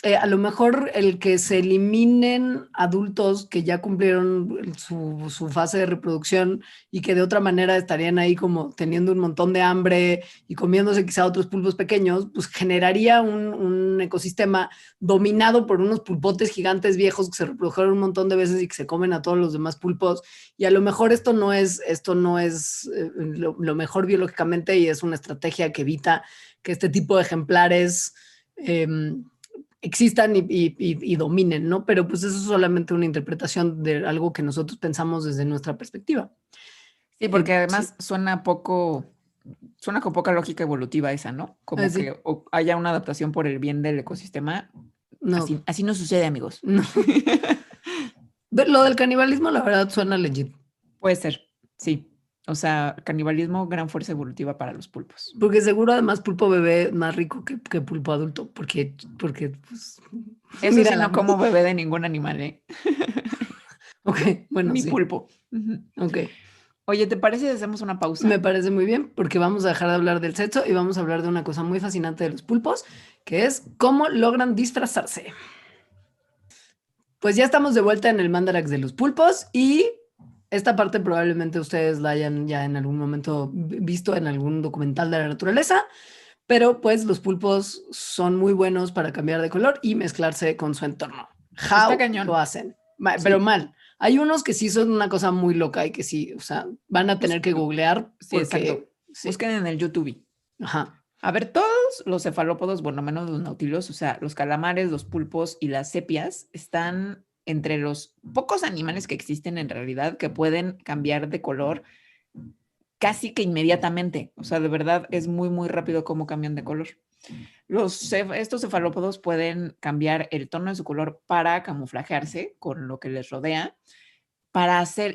A lo mejor el que se eliminen adultos que ya cumplieron su fase de reproducción y que de otra manera estarían ahí como teniendo un montón de hambre y comiéndose quizá otros pulpos pequeños, pues generaría un ecosistema dominado por unos pulpotes gigantes viejos que se reprodujeron un montón de veces y que se comen a todos los demás pulpos. Y a lo mejor esto no es lo mejor biológicamente, y es una estrategia que evita que este tipo de ejemplares existan y dominen, ¿no? Pero pues eso es solamente una interpretación de algo que nosotros pensamos desde nuestra perspectiva. Sí, porque además suena con poca lógica evolutiva esa, ¿no? Como Sí. que haya una adaptación por el bien del ecosistema. No. Así no sucede, amigos. No. Lo del canibalismo, la verdad, suena legit. Puede ser, sí. O sea, canibalismo, gran fuerza evolutiva para los pulpos. Porque seguro además pulpo bebé más rico que pulpo adulto, porque pues, eso sí no como bebé de ningún animal, ¿eh? Ok, bueno, Ni sí. pulpo. Ok. Oye, ¿te parece si hacemos una pausa? Me parece muy bien, porque vamos a dejar de hablar del sexo y vamos a hablar de una cosa muy fascinante de los pulpos, que es cómo logran disfrazarse. Pues ya estamos de vuelta en el Mandarax de los pulpos, y esta parte probablemente ustedes la hayan ya en algún momento visto en algún documental de la naturaleza, pero pues los pulpos son muy buenos para cambiar de color y mezclarse con su entorno. Está cañón. Lo hacen, Sí. pero mal. Hay unos que sí son una cosa muy loca y que sí, o sea, van a tener que googlear. Sí, exacto. Sí. Busquen en el YouTube. Ajá. A ver, todos los cefalópodos, bueno, menos los nautilos, o sea, los calamares, los pulpos y las sepias están entre los pocos animales que existen en realidad que pueden cambiar de color casi que inmediatamente. O sea, de verdad es muy, muy rápido cómo cambian de color. Estos cefalópodos pueden cambiar el tono de su color para camuflajearse con lo que les rodea,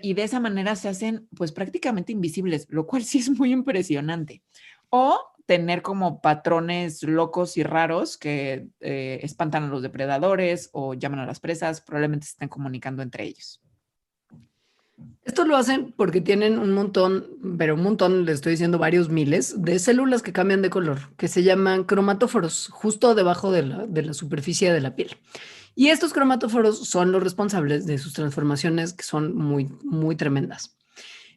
y de esa manera se hacen pues prácticamente invisibles, lo cual sí es muy impresionante. O tener como patrones locos y raros que espantan a los depredadores o llaman a las presas, probablemente se estén comunicando entre ellos. Esto lo hacen porque tienen un montón, pero un montón, les estoy diciendo varios miles, de células que cambian de color, que se llaman cromatóforos, justo debajo de la superficie de la piel. Y estos cromatóforos son los responsables de sus transformaciones, que son muy, muy tremendas.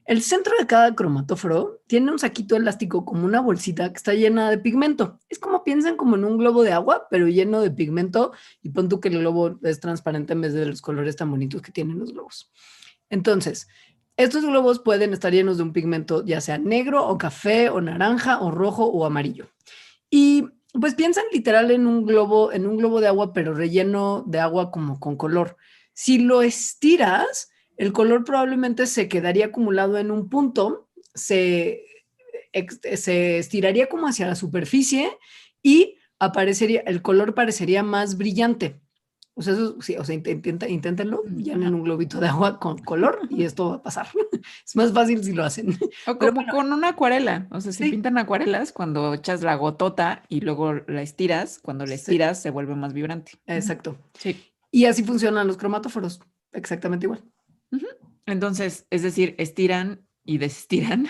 El centro de cada cromatóforo tiene un saquito elástico, como una bolsita que está llena de pigmento. Es como piensan como en un globo de agua, pero lleno de pigmento, y pon tú que el globo es transparente en vez de los colores tan bonitos que tienen los globos. Entonces, estos globos pueden estar llenos de un pigmento, ya sea negro o café o naranja o rojo o amarillo. Y pues piensan literal en un globo de agua, pero relleno de agua como con color. Si lo estiras, el color probablemente se quedaría acumulado en un punto, se estiraría como hacia la superficie y el color parecería más brillante. O sea, eso, sí, o sea, inténtenlo, llenen un globito de agua con color y esto va a pasar. Es más fácil si lo hacen. O como con una acuarela. O sea, si Sí. pintan acuarelas, cuando echas la gotota y luego la estiras, cuando la estiras se vuelve más vibrante. Exacto. Sí. Y así funcionan los cromatóforos. Exactamente igual. Entonces, es decir, estiran y desestiran.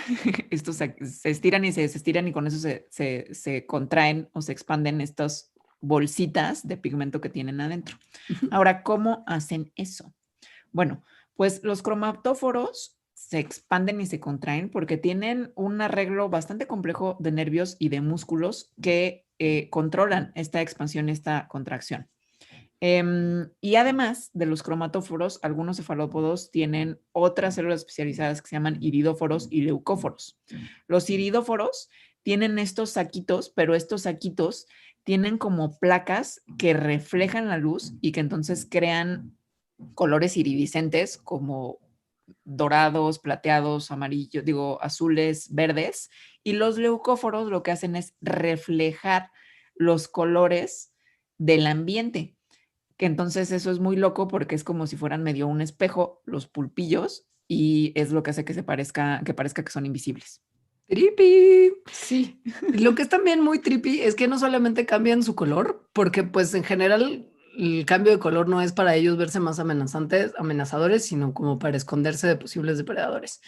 Estos se estiran y se desestiran y con eso se contraen o se expanden estas bolsitas de pigmento que tienen adentro. Ahora, ¿cómo hacen eso? Bueno, pues los cromatóforos se expanden y se contraen porque tienen un arreglo bastante complejo de nervios y de músculos que controlan esta expansión, esta contracción. Y además de los cromatóforos, algunos cefalópodos tienen otras células especializadas que se llaman iridóforos y leucóforos. Los iridóforos tienen estos saquitos, pero estos saquitos tienen como placas que reflejan la luz y que entonces crean colores iridiscentes como dorados, plateados, amarillos, azules, verdes. Y los leucóforos lo que hacen es reflejar los colores del ambiente, que entonces eso es muy loco porque es como si fueran medio un espejo los pulpillos y es lo que hace que parezca que son invisibles. Trippy. Sí. Lo que es también muy trippy es que no solamente cambian su color, porque pues en general el cambio de color no es para ellos verse más amenazadores, sino como para esconderse de posibles depredadores.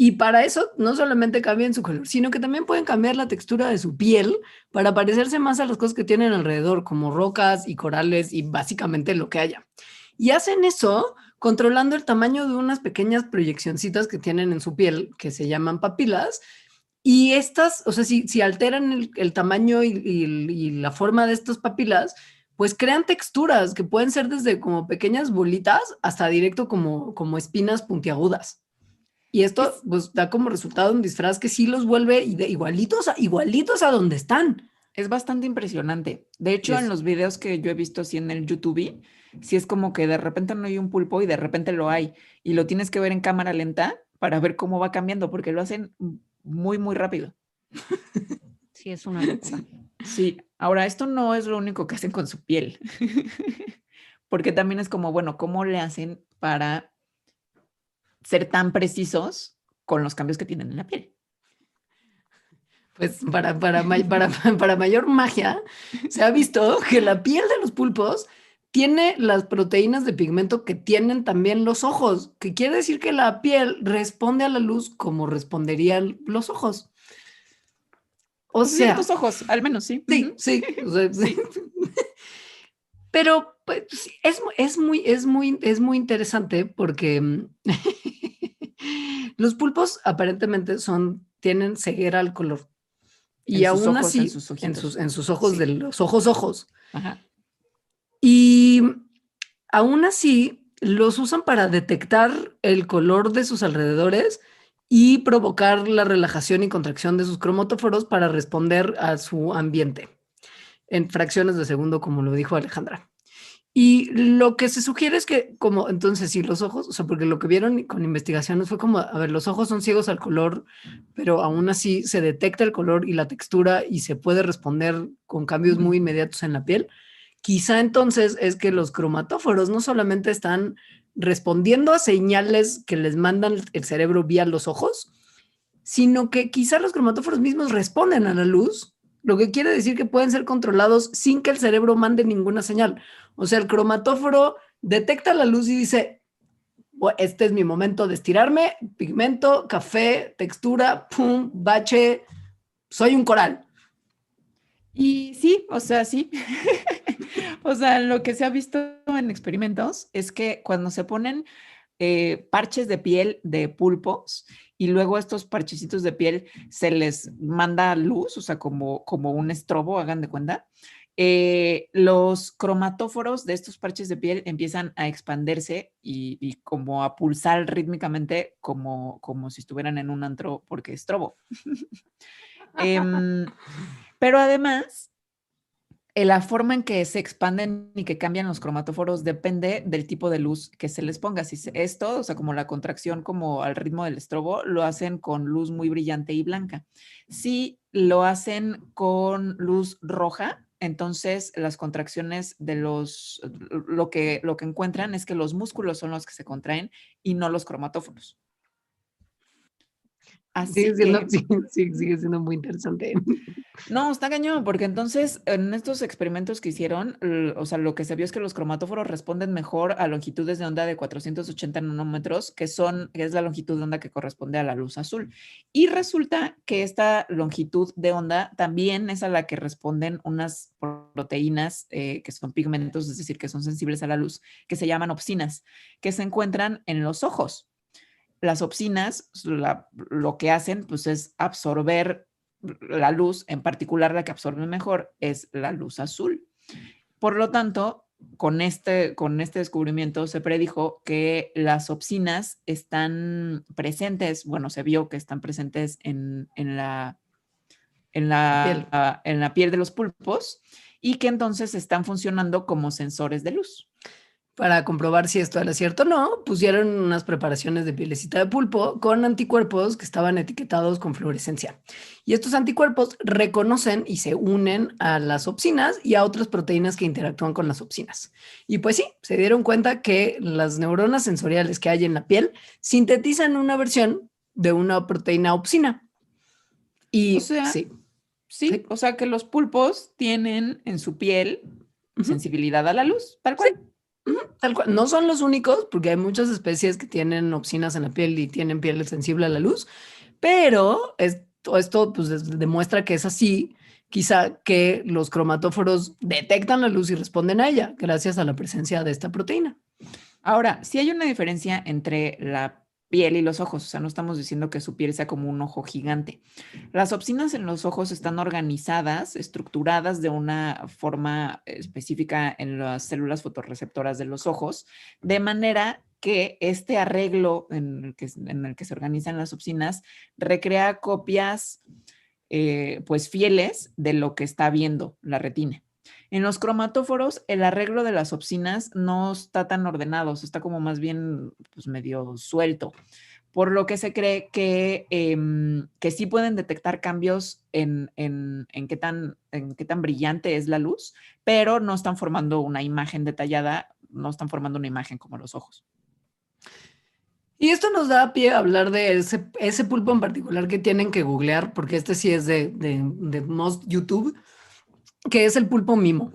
Y para eso no solamente cambian su color, sino que también pueden cambiar la textura de su piel para parecerse más a las cosas que tienen alrededor, como rocas y corales y básicamente lo que haya. Y hacen eso controlando el tamaño de unas pequeñas proyeccioncitas que tienen en su piel, que se llaman papilas. Y estas, o sea, si alteran el tamaño y la forma de estas papilas, pues crean texturas que pueden ser desde como pequeñas bolitas hasta directo como espinas puntiagudas. Y esto pues da como resultado un disfraz que sí los vuelve igualitos a donde están. Es bastante impresionante. De hecho, en los videos que yo he visto así en el YouTube, sí es como que de repente no hay un pulpo y de repente lo hay. Y lo tienes que ver en cámara lenta para ver cómo va cambiando, porque lo hacen muy, muy rápido. Sí, es una locura. Sí, ahora esto no es lo único que hacen con su piel. Porque también es como, bueno, ¿cómo le hacen para ser tan precisos con los cambios que tienen en la piel? Pues para mayor magia, se ha visto que la piel de los pulpos tiene las proteínas de pigmento que tienen también los ojos, que quiere decir que la piel responde a la luz como responderían los ojos. O Pues sea, ciertos ojos, al menos, sí. sí, sí. O sea, sí. Pero pues, sí, es muy interesante porque los pulpos aparentemente tienen ceguera al color. Y En sus aún ojos, en así, sus en ojitos. sus ojos, Sí. de los ojos. Ajá. Y aún así, los usan para detectar el color de sus alrededores y provocar la relajación y contracción de sus cromatóforos para responder a su ambiente en fracciones de segundo, como lo dijo Alejandra. Y lo que se sugiere es que, como entonces, si los ojos, o sea, porque lo que vieron con investigaciones fue como, a ver, los ojos son ciegos al color, pero aún así se detecta el color y la textura y se puede responder con cambios muy inmediatos en la piel. Quizá entonces es que los cromatóforos no solamente están respondiendo a señales que les mandan el cerebro vía los ojos, sino que quizá los cromatóforos mismos responden a la luz, lo que quiere decir que pueden ser controlados sin que el cerebro mande ninguna señal. O sea, el cromatóforo detecta la luz y dice, este es mi momento de estirarme, pigmento, café, textura, pum, bache, soy un coral. Y sí, o sea, sí. O sea, lo que se ha visto en experimentos es que cuando se ponen parches de piel de pulpos y luego estos parchecitos de piel se les manda luz, o sea, como un estrobo, hagan de cuenta, los cromatóforos de estos parches de piel empiezan a expandirse y como a pulsar rítmicamente como si estuvieran en un antro porque estrobo. Pero además, la forma en que se expanden y que cambian los cromatóforos depende del tipo de luz que se les ponga. Si esto, o sea, como la contracción, como al ritmo del estrobo, lo hacen con luz muy brillante y blanca. Si lo hacen con luz roja, entonces las contracciones de lo que encuentran es que los músculos son los que se contraen y no los cromatóforos. Así que sigue siendo muy interesante. no, está cañón, porque entonces en estos experimentos que hicieron, o sea, lo que se vio es que los cromatóforos responden mejor a longitudes de onda de 480 nanómetros, que es la longitud de onda que corresponde a la luz azul. Y resulta que esta longitud de onda también es a la que responden unas proteínas que son pigmentos, es decir, que son sensibles a la luz, que se llaman opsinas, que se encuentran en los ojos. Las opsinas lo que hacen pues es absorber la luz, en particular la que absorbe mejor es la luz azul. Por lo tanto, con este descubrimiento se predijo que las opsinas están presentes, bueno, se vio que están presentes en la piel de los pulpos y que entonces están funcionando como sensores de luz. Para comprobar si esto era cierto o no, pusieron unas preparaciones de pielecita de pulpo con anticuerpos que estaban etiquetados con fluorescencia. Y estos anticuerpos reconocen y se unen a las opsinas y a otras proteínas que interactúan con las opsinas. Y pues sí, se dieron cuenta que las neuronas sensoriales que hay en la piel sintetizan una versión de una proteína opsina. Y o sea, sí, o sea que los pulpos tienen en su piel sensibilidad a la luz, tal cual. Tal cual. No son los únicos, porque hay muchas especies que tienen opsinas en la piel y tienen piel sensible a la luz, pero esto pues, demuestra que es así, quizá que los cromatóforos detectan la luz y responden a ella gracias a la presencia de esta proteína. Ahora, sí hay una diferencia entre la piel y los ojos, o sea, no estamos diciendo que su piel sea como un ojo gigante. Las opsinas en los ojos están organizadas, estructuradas de una forma específica en las células fotorreceptoras de los ojos, de manera que este arreglo en el que se organizan las opsinas recrea copias pues fieles de lo que está viendo la retina. En los cromatóforos, el arreglo de las opsinas no está tan ordenado, está como más bien pues, medio suelto, por lo que se cree que sí pueden detectar cambios en qué tan brillante es la luz, pero no están formando una imagen detallada, no están formando una imagen como los ojos. Y esto nos da pie a hablar de ese pulpo en particular que tienen que googlear, porque este sí es de Most YouTube, que es el pulpo mimo,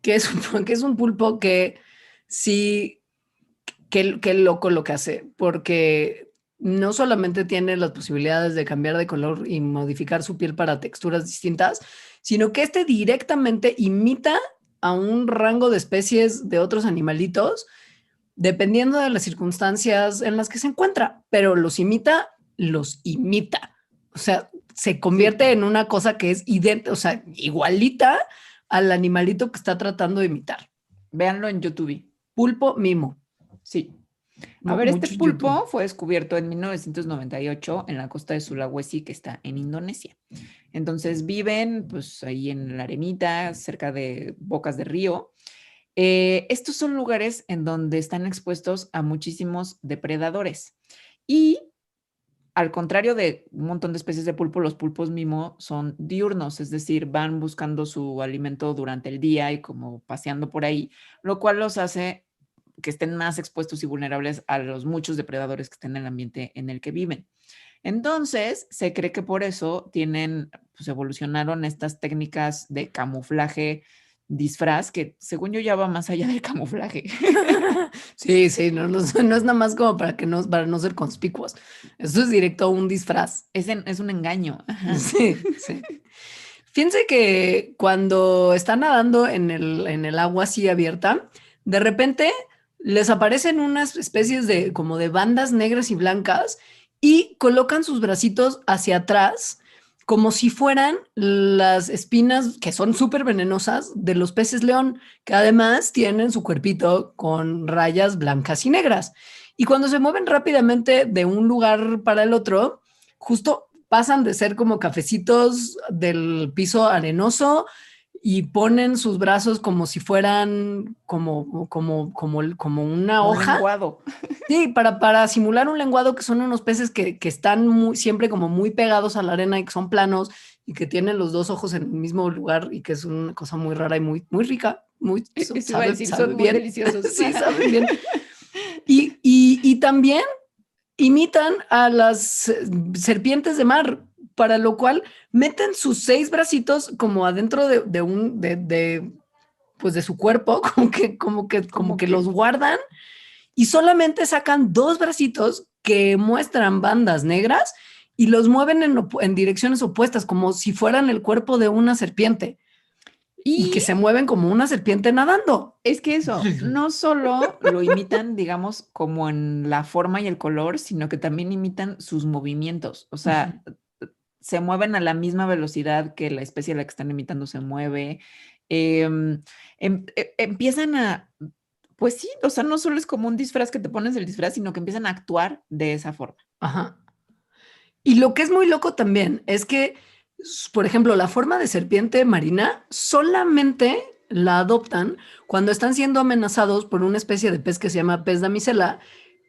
que es un pulpo que sí, que loco lo que hace, porque no solamente tiene las posibilidades de cambiar de color y modificar su piel para texturas distintas, sino que este directamente imita a un rango de especies de otros animalitos dependiendo de las circunstancias en las que se encuentra, pero los imita. O sea, se convierte en una cosa que es idéntica, o sea, igualita al animalito que está tratando de imitar. Véanlo en YouTube. Pulpo mimo. Sí. A ver, este pulpo YouTube. fue descubierto en 1998 en la costa de Sulawesi, que está en Indonesia. Entonces viven pues ahí en la arenita, cerca de bocas de río. Estos son lugares en donde están expuestos a muchísimos depredadores. Y al contrario de un montón de especies de pulpo, los pulpos mimo son diurnos, es decir, van buscando su alimento durante el día y como paseando por ahí, lo cual los hace que estén más expuestos y vulnerables a los muchos depredadores que estén en el ambiente en el que viven. Entonces, se cree que por eso pues evolucionaron estas técnicas de camuflaje, disfraz, que según yo ya va más allá del camuflaje. Sí, sí, no es nada más como para no ser conspicuos. Esto es directo a un disfraz. Es un engaño. Ajá. Sí, sí. Fíjense que cuando están nadando en el agua así abierta, de repente les aparecen unas especies de como de bandas negras y blancas y colocan sus bracitos hacia atrás como si fueran las espinas que son súper venenosas de los peces león, que además tienen su cuerpito con rayas blancas y negras. Y cuando se mueven rápidamente de un lugar para el otro, justo pasan de ser como cafecitos del piso arenoso y ponen sus brazos como si fueran como una Un hoja. lenguado. Sí, para simular un lenguado, que son unos peces que están siempre como muy pegados a la arena y que son planos y que tienen los dos ojos en el mismo lugar y que es una cosa muy rara y muy, muy rica. Eso iba a decir, Sabe son muy bien. deliciosos. Sí, saben bien. Y también imitan a las serpientes de mar, para lo cual meten sus 6 bracitos como adentro pues de su cuerpo, como que los guardan y solamente sacan 2 bracitos que muestran bandas negras y los mueven en direcciones opuestas, como si fueran el cuerpo de una serpiente y que se mueven como una serpiente nadando. Es que eso, no solo lo imitan, digamos, como en la forma y el color, sino que también imitan sus movimientos. O sea, se mueven a la misma velocidad que la especie a la que están imitando se mueve. Empiezan pues sí, o sea, no solo es como un disfraz que te pones el disfraz, sino que empiezan a actuar de esa forma. Ajá. Y lo que es muy loco también es que, por ejemplo, la forma de serpiente marina solamente la adoptan cuando están siendo amenazados por una especie de pez que se llama pez damisela,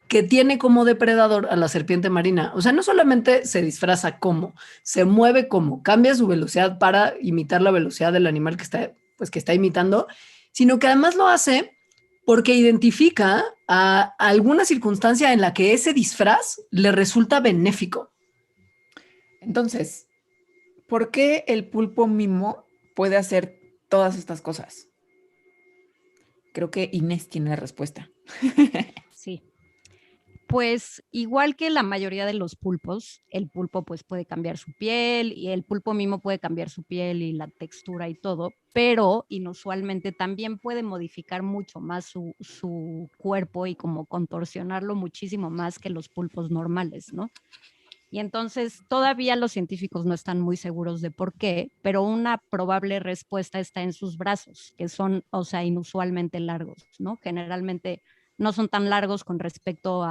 que tiene como depredador a la serpiente marina. O sea, no solamente se disfraza como, se mueve como, cambia su velocidad para imitar la velocidad del animal que está imitando, sino que además lo hace porque identifica a alguna circunstancia en la que ese disfraz le resulta benéfico. Entonces, ¿por qué el pulpo mimo puede hacer todas estas cosas? Creo que Inés tiene la respuesta. Sí. Pues igual que la mayoría de los pulpos, el pulpo pues puede cambiar su piel y el pulpo mismo puede cambiar su piel y la textura y todo, pero inusualmente también puede modificar mucho más su cuerpo y como contorsionarlo muchísimo más que los pulpos normales, ¿no? Y entonces todavía los científicos no están muy seguros de por qué, pero una probable respuesta está en sus brazos, que son, o sea, inusualmente largos, ¿no? Generalmente no son tan largos con respecto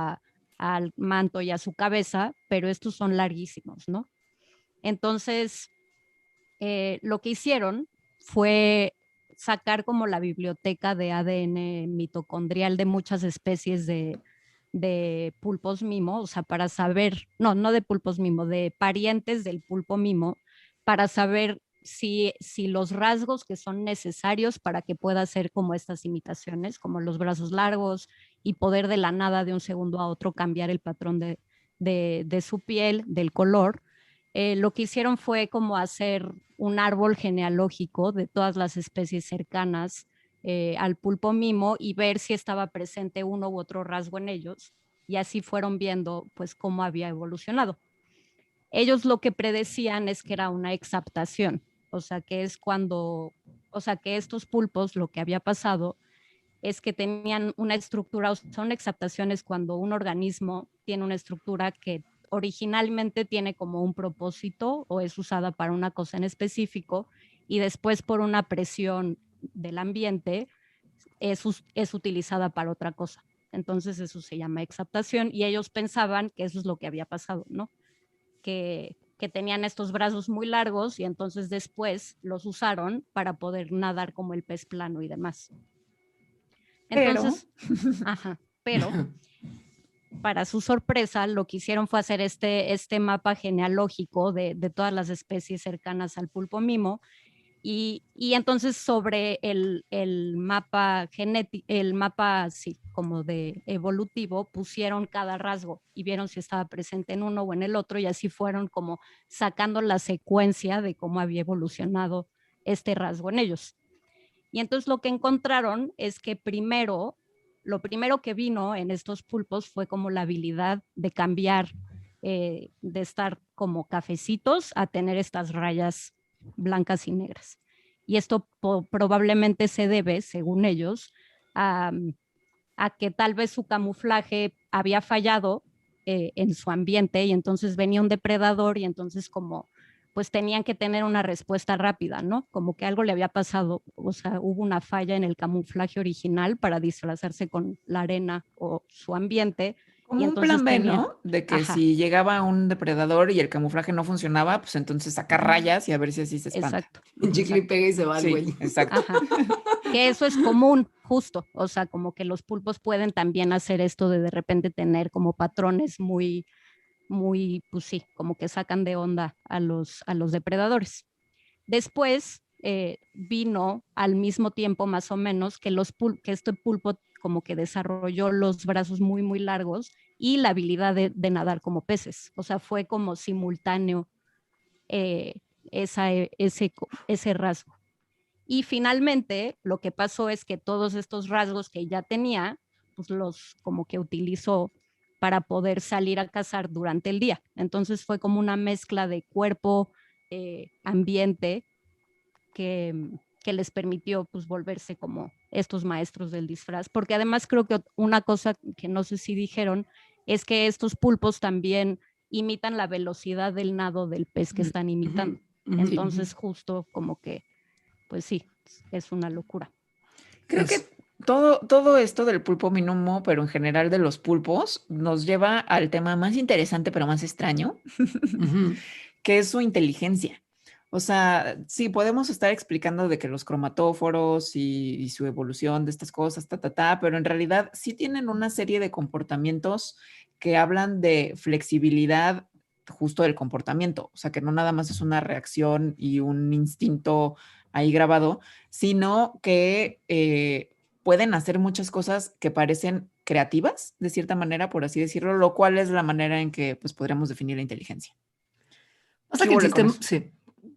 al manto y a su cabeza, pero estos son larguísimos, ¿no? Entonces, lo que hicieron fue sacar como la biblioteca de ADN mitocondrial de muchas especies de pulpos mimo, o sea, para saber, no de pulpos mimo, de parientes del pulpo mimo, para saber si los rasgos que son necesarios para que pueda hacer como estas imitaciones, como los brazos largos y poder de la nada de un segundo a otro cambiar el patrón de su piel, del color, lo que hicieron fue como hacer un árbol genealógico de todas las especies cercanas al pulpo mimo y ver si estaba presente uno u otro rasgo en ellos. Y así fueron viendo pues cómo había evolucionado. Ellos lo que predecían es que era una exaptación, o sea, que es cuando, o sea, que estos pulpos lo que había pasado es que tenían una estructura, o sea, son exaptaciones cuando un organismo tiene una estructura que originalmente tiene como un propósito o es usada para una cosa en específico y después por una presión del ambiente es utilizada para otra cosa. Entonces eso se llama exaptación y ellos pensaban que eso es lo que había pasado, ¿no? Que tenían estos brazos muy largos y entonces después los usaron para poder nadar como el pez plano y demás. Entonces, pero para su sorpresa, lo que hicieron fue hacer este mapa genealógico de todas las especies cercanas al pulpo mimo y entonces sobre el mapa genético, el mapa sí, como de evolutivo, pusieron cada rasgo y vieron si estaba presente en uno o en el otro y así fueron como sacando la secuencia de cómo había evolucionado este rasgo en ellos. Y entonces lo que encontraron es que lo primero que vino en estos pulpos fue como la habilidad de cambiar, de estar como cafecitos a tener estas rayas blancas y negras. Y esto probablemente se debe, según ellos, a, a que tal vez su camuflaje había fallado en su ambiente y entonces venía un depredador y entonces como pues tenían que tener una respuesta rápida, ¿no? Como que algo le había pasado, o sea, hubo una falla en el camuflaje original para disfrazarse con la arena o su ambiente. Como Y un plan entonces B, tenían, ¿no? De que ajá, si llegaba un depredador y el camuflaje no funcionaba, pues entonces sacar rayas y a ver si así se espanta. exacto, Un chicle y Exacto. pega y se va el Sí, güey. exacto. ajá. Que eso es común, justo, o sea, como que los pulpos pueden también hacer esto de repente tener como patrones muy, pues sí, como que sacan de onda a los depredadores. Después vino al mismo tiempo más o menos que, que este pulpo como que desarrolló los brazos muy largos y la habilidad de nadar como peces. O sea, fue como simultáneo eh, ese rasgo. Y finalmente lo que pasó es que todos estos rasgos que ya tenía, pues los como que utilizó para poder salir a cazar durante el día. Entonces fue como una mezcla de cuerpo, ambiente, que les permitió pues volverse como estos maestros del disfraz. Porque además creo que una cosa que no sé si dijeron es que estos pulpos también imitan la velocidad del nado del pez que están imitando. Entonces justo como que pues sí, es una locura. Creo que todo esto del pulpo minumo, pero en general de los pulpos, nos lleva al tema más interesante, pero más extraño, que es su inteligencia. O sea, sí, podemos estar explicando de que los cromatóforos y su evolución de estas cosas, pero en realidad sí tienen una serie de comportamientos que hablan de flexibilidad justo del comportamiento. O sea, que no nada más es una reacción y un instinto ahí grabado, sino que pueden hacer muchas cosas que parecen creativas, de cierta manera, por así decirlo, lo cual es la manera en que pues, podríamos definir la inteligencia. Pasa que el sistema, sí,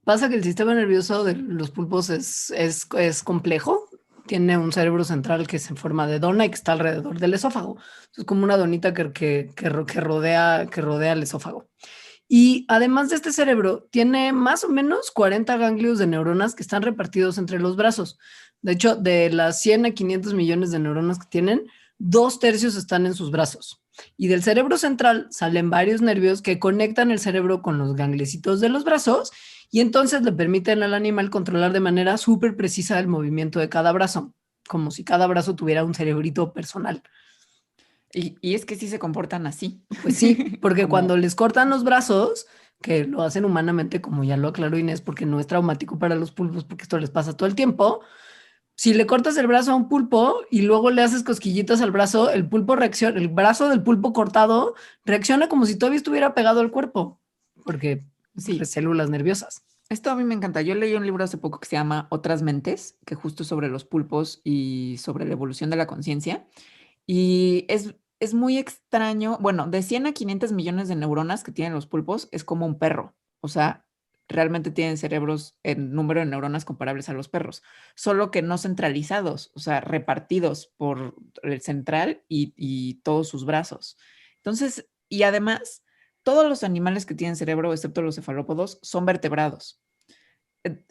pasa que el sistema nervioso de los pulpos es complejo. tiene un cerebro central que es en forma de dona y que está alrededor del esófago. Es como una donita que rodea el esófago. Y además de este cerebro, tiene más o menos 40 ganglios de neuronas que están repartidos entre los brazos. De hecho, de las 100 a 500 millones de neuronas que tienen, 2/3 están en sus brazos. Y del cerebro central salen varios nervios que conectan el cerebro con los ganglecitos de los brazos y entonces le permiten al animal controlar de manera súper precisa el movimiento de cada brazo, como si cada brazo tuviera un cerebrito personal. Y es que sí se comportan así. Pues sí, porque Como- cuando les cortan los brazos, que lo hacen humanamente, como ya lo aclaró Inés, porque no es traumático para los pulpos, porque esto les pasa todo el tiempo. Si le cortas el brazo a un pulpo y luego le haces cosquillitas al brazo, el pulpo reacciona, el brazo del pulpo cortado reacciona como si todavía estuviera pegado al cuerpo, porque Sí, células nerviosas. esto a mí me encanta. Yo leí un libro hace poco que se llama Otras mentes, que justo sobre los pulpos y sobre la evolución de la conciencia. Y es muy extraño. Bueno, de 100 a 500 millones de neuronas que tienen los pulpos es como un perro. O sea, realmente tienen cerebros en número de neuronas comparables a los perros, solo que no centralizados, o sea, repartidos por el central y todos sus brazos. Entonces, y además, todos los animales que tienen cerebro, excepto los cefalópodos, son vertebrados. Eh,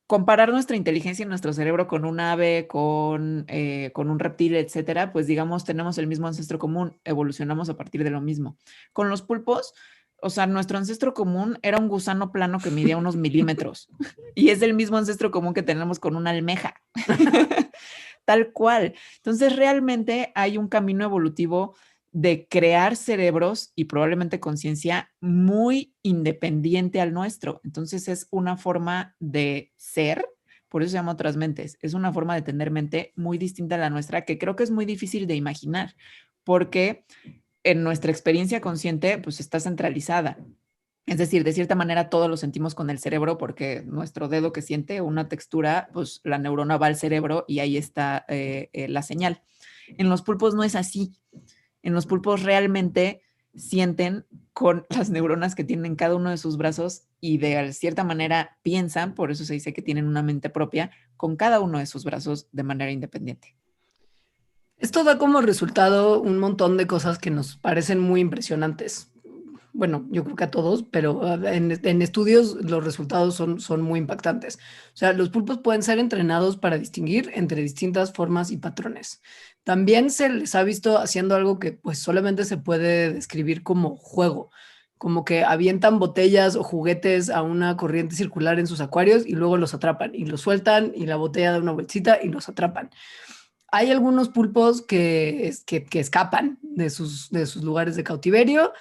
Comparar nuestra inteligencia y nuestro cerebro con un ave, con un reptil, etcétera, pues digamos, tenemos el mismo ancestro común, evolucionamos a partir de lo mismo. Con los pulpos, o sea, nuestro ancestro común era un gusano plano que medía unos milímetros y es el mismo ancestro común que tenemos con una almeja. Tal cual. Entonces, realmente hay un camino evolutivo de crear cerebros y probablemente conciencia muy independiente al nuestro. Entonces, es una forma de ser, por eso se llama Otras mentes. Es una forma de tener mente muy distinta a la nuestra, que creo que es muy difícil de imaginar, porque en nuestra experiencia consciente, pues está centralizada. Es decir, de cierta manera todo lo sentimos con el cerebro porque nuestro dedo que siente una textura, pues la neurona va al cerebro y ahí está la señal. En los pulpos no es así. En los pulpos realmente sienten con las neuronas que tienen cada uno de sus brazos y de cierta manera piensan, por eso se dice que tienen una mente propia, con cada uno de sus brazos de manera independiente. Esto da como resultado un montón de cosas que nos parecen muy impresionantes. Bueno, yo creo que a todos, pero en estudios los resultados son muy impactantes. O sea, los pulpos pueden ser entrenados para distinguir entre distintas formas y patrones. También se les ha visto haciendo algo que pues solamente se puede describir como juego, como que avientan botellas o juguetes a una corriente circular en sus acuarios y luego los atrapan y los sueltan y la botella da una vueltita y los atrapan. Hay algunos pulpos que escapan de sus lugares de cautiverio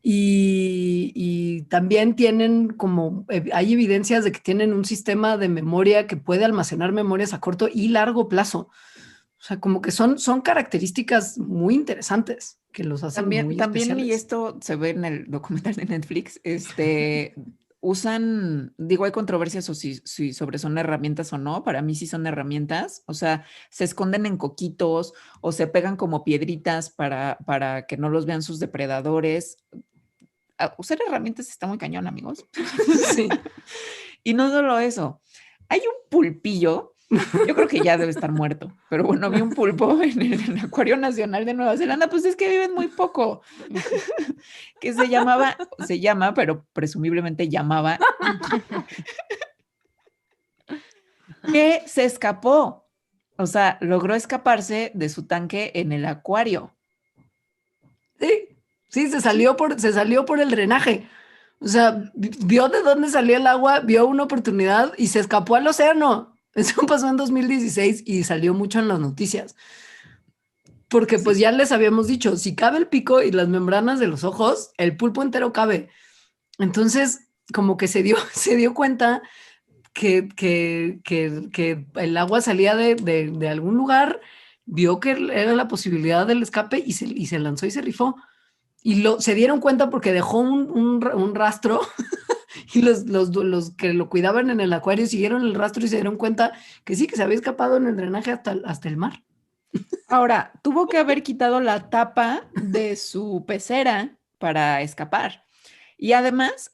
y también tienen como, hay evidencias de que tienen un sistema de memoria que puede almacenar memorias a corto y largo plazo. O sea, como que son características muy interesantes que los hacen muy También, y especiales. esto se ve en el documental de Netflix, usan, digo, hay controversias si sobre son herramientas o no. Para mí sí son herramientas. O sea, se esconden en coquitos o se pegan como piedritas para que no los vean sus depredadores. Usar herramientas está muy cañón, amigos. Sí. Y no solo eso, hay un pulpillo, yo creo que ya debe estar muerto, pero bueno, vi un pulpo en el Acuario Nacional de Nueva Zelanda, pues es que viven muy poco, que se llama, pero presumiblemente llamaba, que se escapó. O sea, logró escaparse de su tanque en el acuario. Sí, sí, se salió por el drenaje. O sea, vio de dónde salía el agua, vio una oportunidad y se escapó al océano. Eso pasó en 2016 y salió mucho en las noticias. Porque pues Sí. ya les habíamos dicho, si cabe el pico y las membranas de los ojos, el pulpo entero cabe. Entonces, como que se dio cuenta que el agua salía de algún lugar, vio que era la posibilidad del escape y se lanzó y se rifó. Y se dieron cuenta porque dejó un rastro y los que lo cuidaban en el acuario siguieron el rastro y se dieron cuenta que sí, que se había escapado en el drenaje hasta el mar. Ahora, tuvo que haber quitado la tapa de su pecera para escapar. Y además,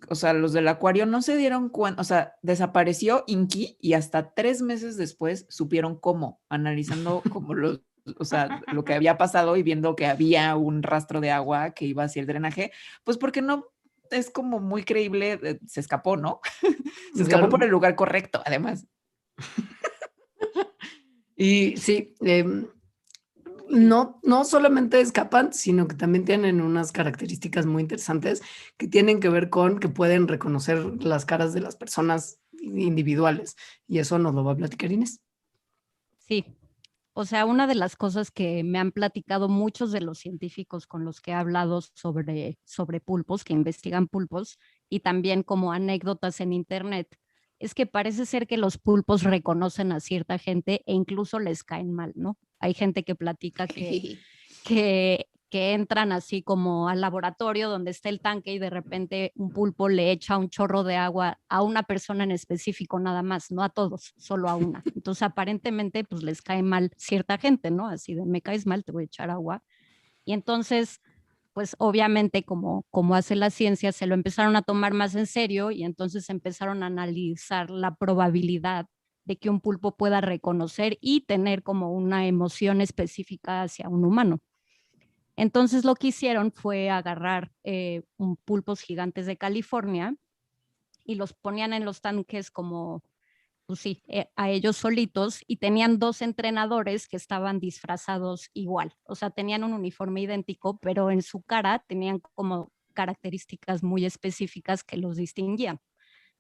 o sea, los del acuario no se dieron cuenta, o sea, desapareció Inky y hasta 3 meses después supieron cómo, analizando como o sea, lo que había pasado y viendo que había un rastro de agua que iba hacia el drenaje, pues porque no es como muy creíble, se escapó, ¿no? Se escapó por el lugar correcto, además. Y sí, no solamente escapan, sino que también tienen unas características muy interesantes que tienen que ver con que pueden reconocer las caras de las personas individuales. Y eso nos lo va a platicar Inés. Sí, o sea, una de las cosas que me han platicado muchos de los científicos con los que he hablado sobre pulpos, que investigan pulpos, y también como anécdotas en internet, es que parece ser que los pulpos reconocen a cierta gente e incluso les caen mal, ¿no? Hay gente que platica que entran así como al laboratorio donde está el tanque y de repente un pulpo le echa un chorro de agua a una persona en específico nada más, no a todos, solo a una. Entonces aparentemente pues les cae mal cierta gente, ¿no? Así de me caes mal, te voy a echar agua. Y entonces pues obviamente como hace la ciencia, se lo empezaron a tomar más en serio y entonces empezaron a analizar la probabilidad de que un pulpo pueda reconocer y tener como una emoción específica hacia un humano. Entonces lo que hicieron fue agarrar pulpos gigantes de California y los ponían en los tanques como, pues sí, a ellos solitos y tenían 2 entrenadores que estaban disfrazados igual. O sea, tenían un uniforme idéntico, pero en su cara tenían como características muy específicas que los distinguían.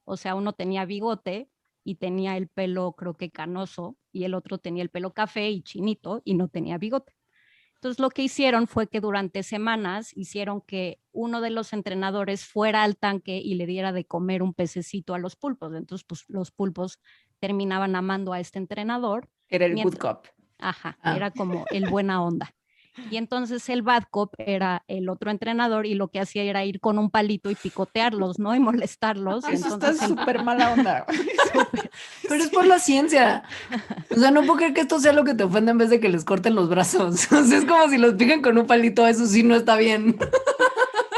O sea, uno tenía bigote y tenía el pelo creo que canoso y el otro tenía el pelo café y chinito y no tenía bigote. Entonces lo que hicieron fue que durante semanas hicieron que uno de los entrenadores fuera al tanque y le diera de comer un pececito a los pulpos. Entonces pues, los pulpos terminaban amando a este entrenador. Era el good cop. Ajá, era como el buena onda. Y entonces el bad cop era el otro entrenador y lo que hacía era ir con un palito y picotearlos, ¿no? Y molestarlos. Eso entonces está súper mala onda. Súper. Pero es por la ciencia. O sea, no puedo creer que esto sea lo que te ofenda en vez de que les corten los brazos. O sea, es como si los pican con un palito, eso sí no está bien.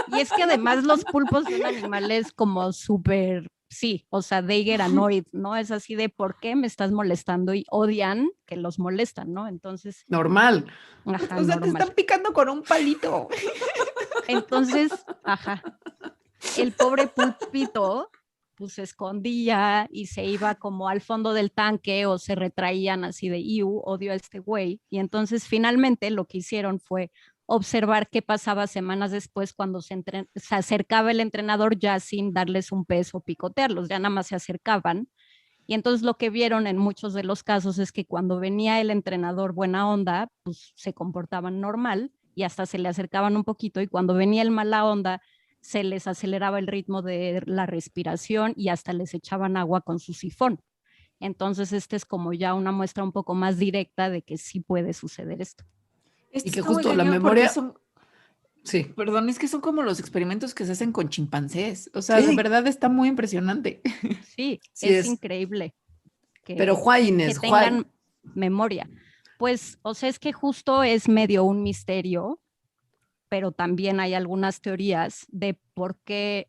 Y es que además los pulpos son animales como súper, sí, o sea, Dageranoid, ¿no? Es así de ¿por qué me estás molestando? Y odian que los molestan, ¿no? Entonces, Normal. ajá, O sea, te normal. están picando con un palito. Entonces, ajá, el pobre pulpito pues se escondía y se iba como al fondo del tanque o se retraían así de iu, odio a este güey. Y entonces finalmente lo que hicieron fue observar qué pasaba semanas después cuando se acercaba el entrenador ya sin darles un peso o picotearlos, ya nada más se acercaban. Y entonces lo que vieron en muchos de los casos es que cuando venía el entrenador buena onda, pues se comportaban normal y hasta se le acercaban un poquito y cuando venía el mala onda, se les aceleraba el ritmo de la respiración y hasta les echaban agua con su sifón. Entonces, este es como ya una muestra un poco más directa de que sí puede suceder esto. Esto Y que está muy justo la cañón porque memoria. Sí. perdón, es que son como los experimentos que se hacen con chimpancés. O sea, de Sí, verdad está muy impresionante. Sí, sí es es. increíble Pero que, Juan que Inés, Juan. tengan memoria. Pues, o sea, es que justo es medio un misterio, pero también hay algunas teorías de por qué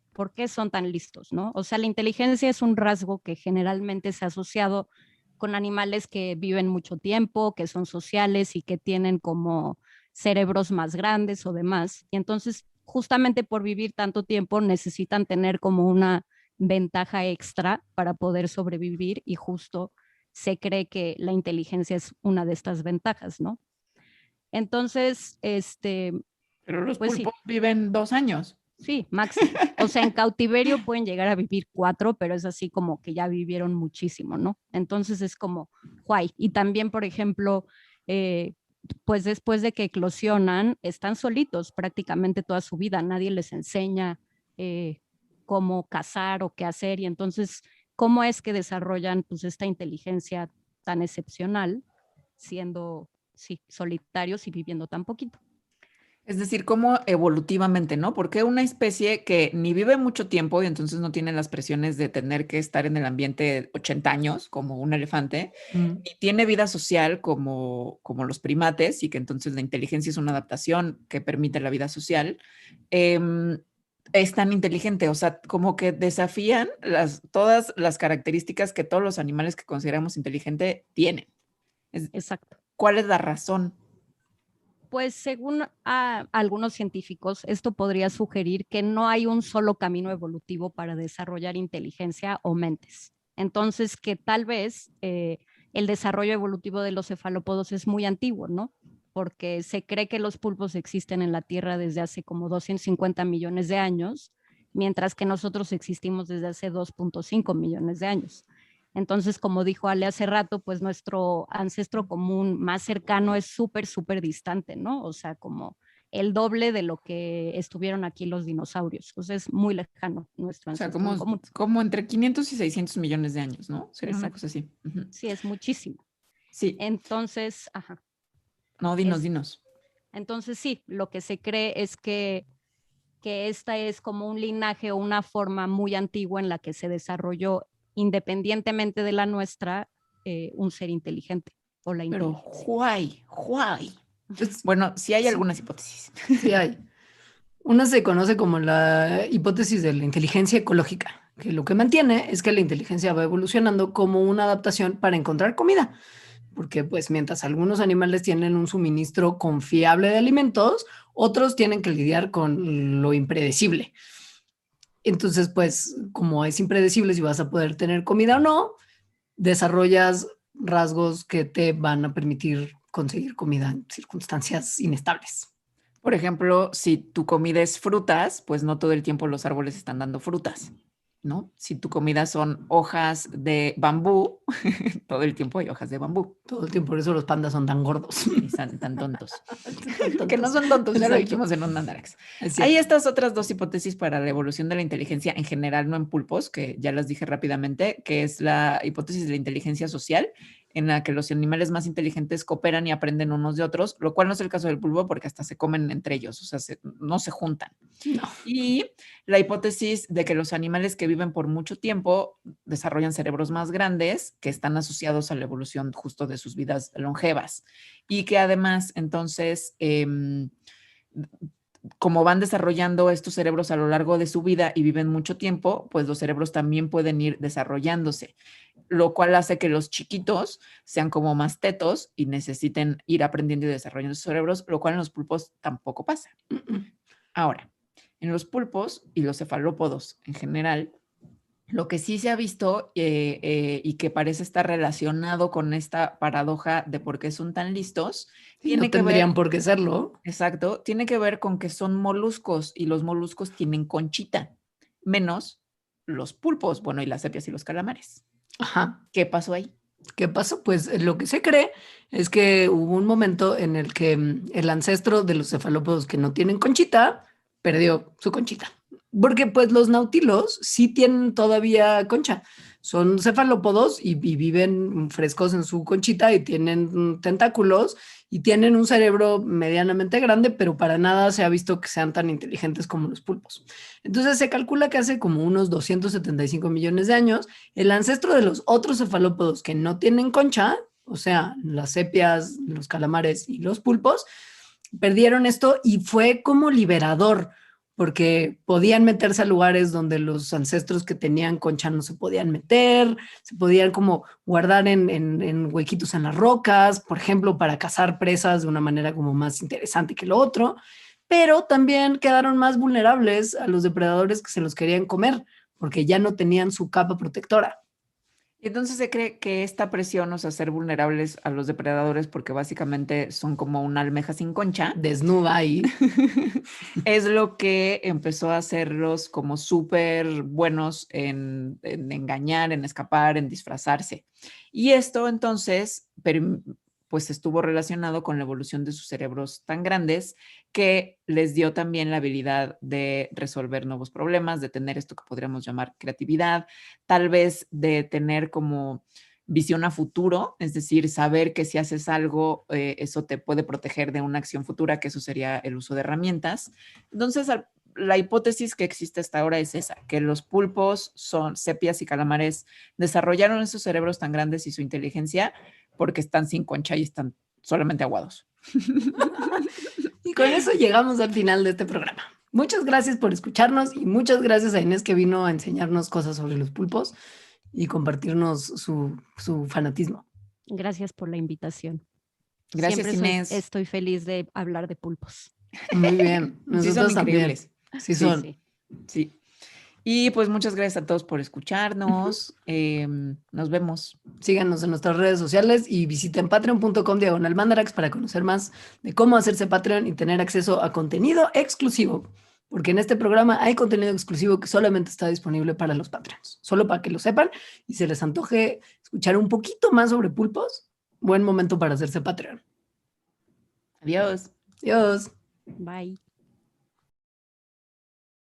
son tan listos, ¿no? O sea, la inteligencia es un rasgo que generalmente se ha asociado con animales que viven mucho tiempo, que son sociales y que tienen como cerebros más grandes o demás. Y entonces, justamente por vivir tanto tiempo, necesitan tener como una ventaja extra para poder sobrevivir y justo se cree que la inteligencia es una de estas ventajas, ¿no? Entonces, Pero los pues sí, pulpos viven 2 años. sí, máximo. O sea, en cautiverio pueden llegar a vivir 4, pero es así como que ya vivieron muchísimo, ¿no? Entonces es como guay. Y también, por ejemplo, eh, pues después de que eclosionan, están solitos prácticamente toda su vida. Nadie les enseña eh, cómo cazar o qué hacer. Y entonces, ¿cómo es que desarrollan pues esta inteligencia tan excepcional siendo, sí, solitarios y viviendo tan poquito? Es decir, como evolutivamente, ¿no? Porque una especie que ni vive mucho tiempo y entonces no tiene las presiones de tener que estar en el ambiente 80 años, como un elefante, y tiene vida social como los primates, y que entonces la inteligencia es una adaptación que permite la vida social, es tan inteligente, o sea, como que desafían todas las características que todos los animales que consideramos inteligente tienen. Exacto. ¿Cuál es la razón? Pues según algunos científicos, esto podría sugerir que no hay un solo camino evolutivo para desarrollar inteligencia o mentes. Entonces, que tal vez el desarrollo evolutivo de los cefalópodos es muy antiguo, ¿no? Porque se cree que los pulpos existen en la Tierra desde hace como 250 millones de años, mientras que nosotros existimos desde hace 2.5 millones de años. Entonces, como dijo Ale hace rato, pues nuestro ancestro común más cercano es súper, súper distante, ¿no? O sea, como el doble de lo que estuvieron aquí los dinosaurios. O sea, es muy lejano nuestro O sea, ancestro común. como entre 500 y 600 millones de años, ¿no? Sería una Exacto. cosa así. Uh-huh. Sí, es muchísimo. Sí. Entonces, No, dinos. Entonces, sí, lo que se cree es que esta es como un linaje o una forma muy antigua en la que se desarrolló, independientemente de la nuestra, un ser inteligente o la Pero, inteligencia. why? Bueno, sí hay algunas hipótesis. Sí hay. Una se conoce como la hipótesis de la inteligencia ecológica, que lo que mantiene es que la inteligencia va evolucionando como una adaptación para encontrar comida, porque pues mientras algunos animales tienen un suministro confiable de alimentos, otros tienen que lidiar con lo impredecible. Entonces, pues como es impredecible si vas a poder tener comida o no, desarrollas rasgos que te van a permitir conseguir comida en circunstancias inestables. Por ejemplo, si tu comida es frutas, pues no todo el tiempo los árboles están dando frutas, ¿no? Si tu comida son hojas de bambú, todo el tiempo hay hojas de bambú. Todo el tiempo, por eso los pandas son tan gordos. Y están tan tontos. Que no son tontos, ya lo dijimos en un Andarax. Hay estas otras dos hipótesis para la evolución de la inteligencia en general, no en pulpos, que ya las dije rápidamente, que es la hipótesis de la inteligencia social, en la que los animales más inteligentes cooperan y aprenden unos de otros, lo cual no es el caso del pulpo porque hasta se comen entre ellos, o sea, no se juntan. No. Y la hipótesis de que los animales que viven por mucho tiempo desarrollan cerebros más grandes que están asociados a la evolución justo de sus vidas longevas y que además entonces como van desarrollando estos cerebros a lo largo de su vida y viven mucho tiempo, pues los cerebros también pueden ir desarrollándose, lo cual hace que los chiquitos sean como más tetos y necesiten ir aprendiendo y desarrollando sus cerebros, lo cual en los pulpos tampoco pasa. Ahora, en los pulpos y los cefalópodos en general, lo que sí se ha visto y que parece estar relacionado con esta paradoja de por qué son tan listos, no tendrían por qué serlo. Exacto, tiene que ver con que son moluscos y los moluscos tienen conchita, menos los pulpos, bueno, y las sepias y los calamares. Ajá. ¿Qué pasó ahí? ¿Qué pasó? Pues lo que se cree es que hubo un momento en el que el ancestro de los cefalópodos que no tienen conchita perdió su conchita. Porque pues los nautilos sí tienen todavía concha. Son cefalópodos y viven frescos en su conchita y tienen tentáculos y tienen un cerebro medianamente grande, pero para nada se ha visto que sean tan inteligentes como los pulpos. Entonces se calcula que hace como unos 275 millones de años, el ancestro de los otros cefalópodos que no tienen concha, o sea, las sepias, los calamares y los pulpos, perdieron esto y fue como liberador, porque podían meterse a lugares donde los ancestros que tenían concha no se podían meter, se podían como guardar en huequitos en las rocas, por ejemplo, para cazar presas de una manera como más interesante que lo otro, pero también quedaron más vulnerables a los depredadores que se los querían comer, porque ya no tenían su capa protectora. Y entonces se cree que esta presión nos hace vulnerables a los depredadores porque básicamente son como una almeja sin concha. Desnuda ahí. Es lo que empezó a hacerlos como súper buenos en engañar, en escapar, en disfrazarse. Y esto entonces pues estuvo relacionado con la evolución de sus cerebros tan grandes que les dio también la habilidad de resolver nuevos problemas, de tener esto que podríamos llamar creatividad, tal vez de tener como visión a futuro, es decir, saber que si haces algo, eso te puede proteger de una acción futura, que eso sería el uso de herramientas. Entonces, la hipótesis que existe hasta ahora es esa, que los pulpos, son sepias y calamares, desarrollaron esos cerebros tan grandes y su inteligencia porque están sin concha y están solamente aguados. Y con eso llegamos al final de este programa. Muchas gracias por escucharnos y muchas gracias a Inés que vino a enseñarnos cosas sobre los pulpos y compartirnos su fanatismo. Gracias por la invitación. Gracias, Siempre Inés. estoy feliz de hablar de pulpos. Muy bien. Sí, Nosotros son también. increíbles. Sí son. Sí. Sí. Y pues muchas gracias a todos por escucharnos. Nos vemos. Síganos en nuestras redes sociales y visiten patreon.com/mandarax para conocer más de cómo hacerse Patreon y tener acceso a contenido exclusivo. Porque en este programa hay contenido exclusivo que solamente está disponible para los Patreons. Solo para que lo sepan y se les antoje escuchar un poquito más sobre pulpos. Buen momento para hacerse Patreon. Adiós. Adiós. Bye.